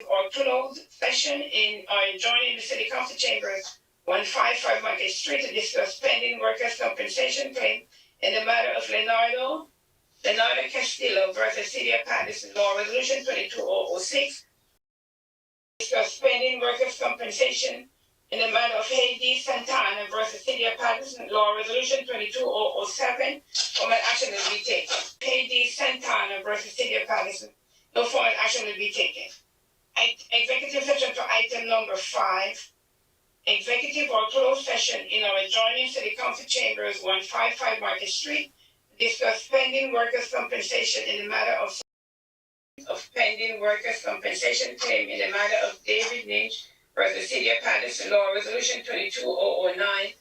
or closed session in our adjoining the city council chambers, 155 Market Street, to discuss pending workers' compensation claim in the matter of Leonardo Castillo versus City of Paterson, Law Resolution 22006, discuss pending workers' compensation in the matter of Haiti Santana versus City of Paterson, Law Resolution 22007, formal action will be taken. Haiti Santana versus City of Paterson, no formal action will be taken. Executive session for item number 5, executive or closed session in our adjoining city council chambers, 155 Market Street, discuss pending workers' compensation in the matter of pending workers' compensation claim in the matter of David Lynch versus City of Paterson, Law Resolution 22009,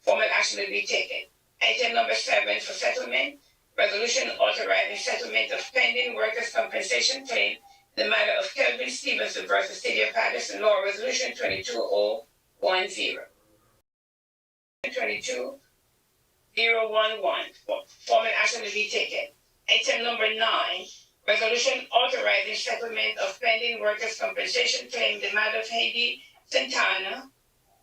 formal action will be taken. Item number 7 for settlement, resolution authorizing settlement of pending workers' compensation claim in the matter of Kelvin Stevenson versus City of Paterson, Law Resolution 22010. 22011, formal action will be taken. Item number 9, resolution authorizing settlement of pending workers' compensation claim in the matter of Haiti Santana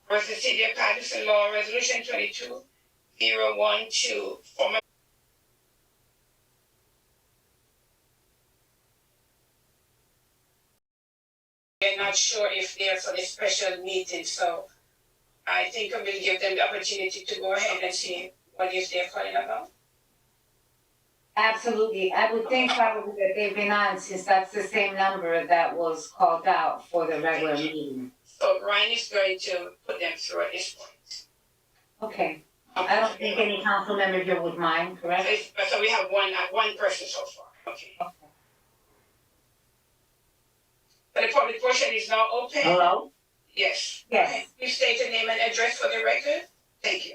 versus City of Paterson, Law Resolution 22012, formal. We're not sure if they're for the special meeting, so I think I will give them the opportunity to go ahead and see what is they're calling about. Absolutely. I would think probably that they've been on since that's the same number that was called out for the regular meeting. So Ryan is going to put them through at this point. Okay. I don't think any council member here would mind, correct? So we have one person so far, okay. So the public portion is now open? Hello? Yes. Yes. Please state your name and address for the record. Thank you.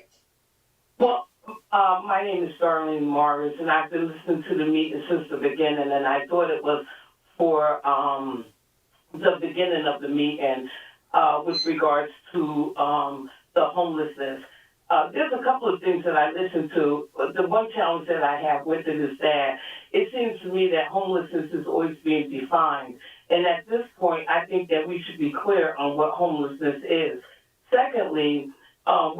Well, my name is Darlene Morris, and I've been listening to the meeting since the beginning, and I thought it was for the beginning of the meeting with regards to the homelessness. There's a couple of things that I listened to. The one challenge that I have with it is that it seems to me that homelessness is always being defined. And at this point, I think that we should be clear on what homelessness is. Secondly, I've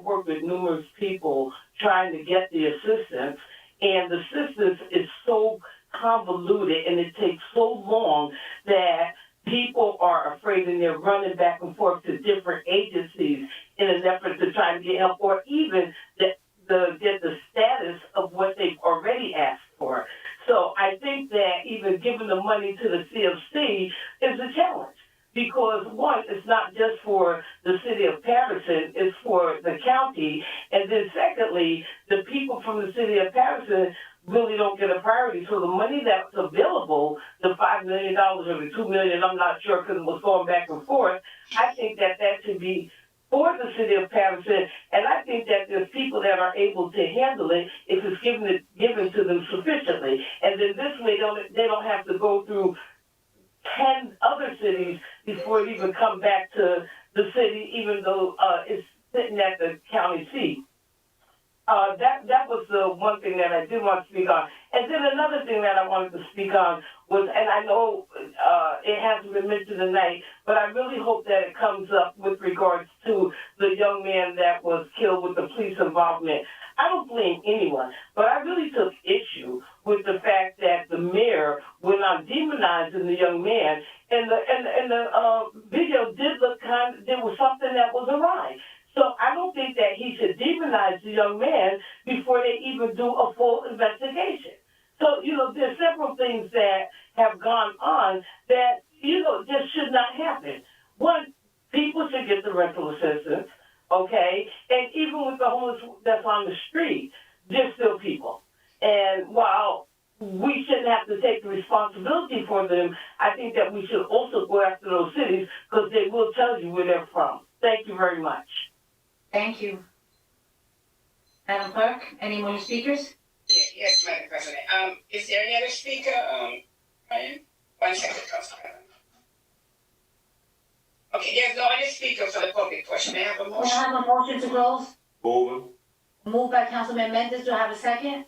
worked with numerous people trying to get the assistance, and the assistance is so convoluted and it takes so long that people are afraid and they're running back and forth to different agencies in an effort to try to get help, or even get the status of what they've already asked for. So I think that even giving the money to the CFC is a challenge. Because one, it's not just for the city of Paterson, it's for the county. And then secondly, the people from the city of Paterson really don't get a priority. So the money that's available, the $5 million or the $2 million, I'm not sure because it was going back and forth, I think that should be for the city of Paterson. And I think that there's people that are able to handle it if it's given to them sufficiently. And then this way they don't have to go through 10 other cities before it even come back to the city, even though it's sitting at the county seat. That was the one thing that I did want to speak on. And then another thing that I wanted to speak on was, and I know it hasn't been mentioned tonight, but I really hope that it comes up with regards to the young man that was killed with the police involvement. I don't blame anyone, but I really took issue with the fact that the mayor went on demonizing the young man, and the video did look there was something that was awry. So I don't think that he should demonize the young man before they even do a full investigation. So, there's several things that have gone on that, just should not happen. One, people should get the rental assistance, okay? And even with the homeless that's on the street, they're still people. And while we shouldn't have to take the responsibility for them, I think that we should also go after those cities because they will tell you where they're from. Thank you very much. Thank you. Madam Clerk, any more speakers? Yes, Madam President. Is there any other speaker, Ryan? 1 second, Councilman. Okay, there's no other speaker for the public portion. May I have a motion? Can I have a motion to close? Moving. Moved by Councilman Mendes. Do I have a second?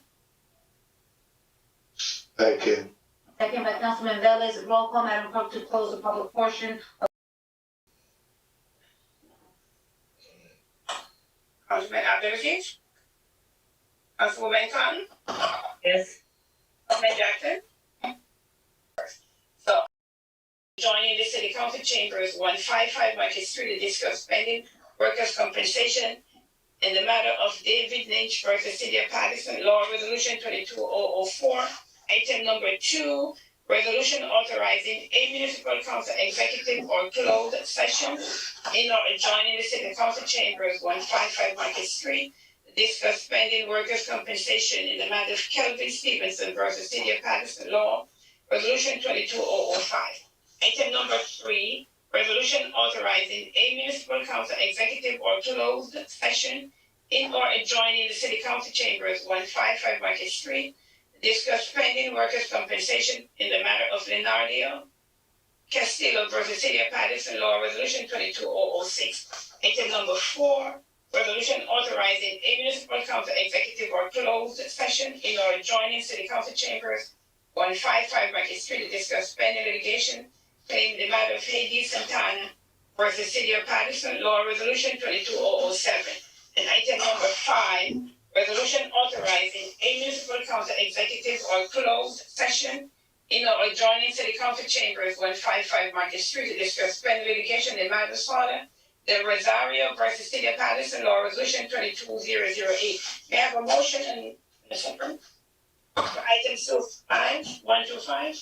Second. Second by Councilman Velez. Roll call, Madam Clerk, to close the public portion. Councilman Abdulaziz? Councilwoman Cotton? Yes. Councilman Jackson? So, joining the City Council Chambers, 155 Market Street, to discuss spending workers' compensation in the matter of David Lynch versus City of Paterson, Law Resolution 22004, item number 2, resolution authorizing a municipal council executive or closed session in or adjoining the City Council Chambers, 155 Market Street, discuss spending workers' compensation in the matter of Kelvin Stevenson versus City of Paterson Law, Resolution 22005. Item number 3, resolution authorizing a municipal council executive or closed session in or adjoining the City Council Chambers, 155 Market Street, discuss spending workers' compensation in the matter of Leonardo Castillo versus City of Paterson Law, Resolution 22006. Item number 4, resolution authorizing a municipal council executive or closed session in or adjoining City Council Chambers, 155 Market Street, to discuss pending litigation claim the matter of Haiti Santana versus City of Paterson Law, Resolution 22007. And item number 5, resolution authorizing a municipal council executive or closed session in or adjoining City Council Chambers, 155 Market Street, to discuss pending litigation in matter of slaughter the Rosario versus City of Paterson Law, Resolution 22008. May I have a motion and a second? For items 1 through 5?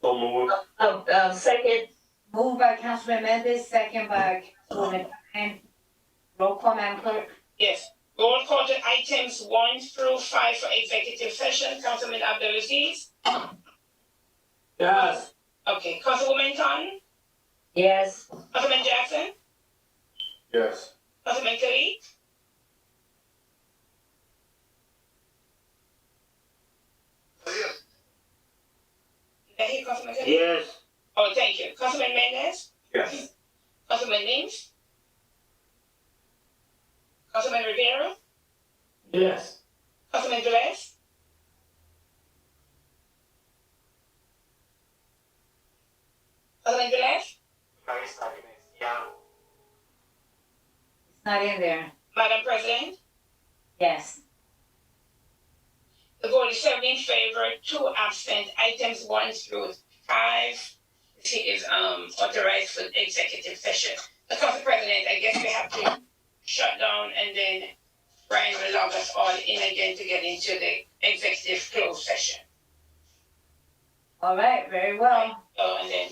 So move. Second, Moved by Councilman Mendez, second by Councilwoman Klein. Roll call, Madam Clerk. Yes. Roll call to items 1 through 5 for executive session. Councilman Abdulaziz? Yes. Okay. Councilwoman Khan? yes. Councilman Jackson? Yes. Councilman Khalid? Did I hear Councilman Khalid? Yes. Oh, thank you. Councilman Mendez? Yes. Councilman Lynch? Councilman Rivera? Yes. Councilman Velez? Councilman Velez? It's not in there. Madam President? Yes. The vote is 7 in favor, 2 absent. Items 1 through 5 is authorized for executive session. So, Council President, I guess we have to shut down and then Brian will log us all in again to get into the executive closed session. All right, very well. And then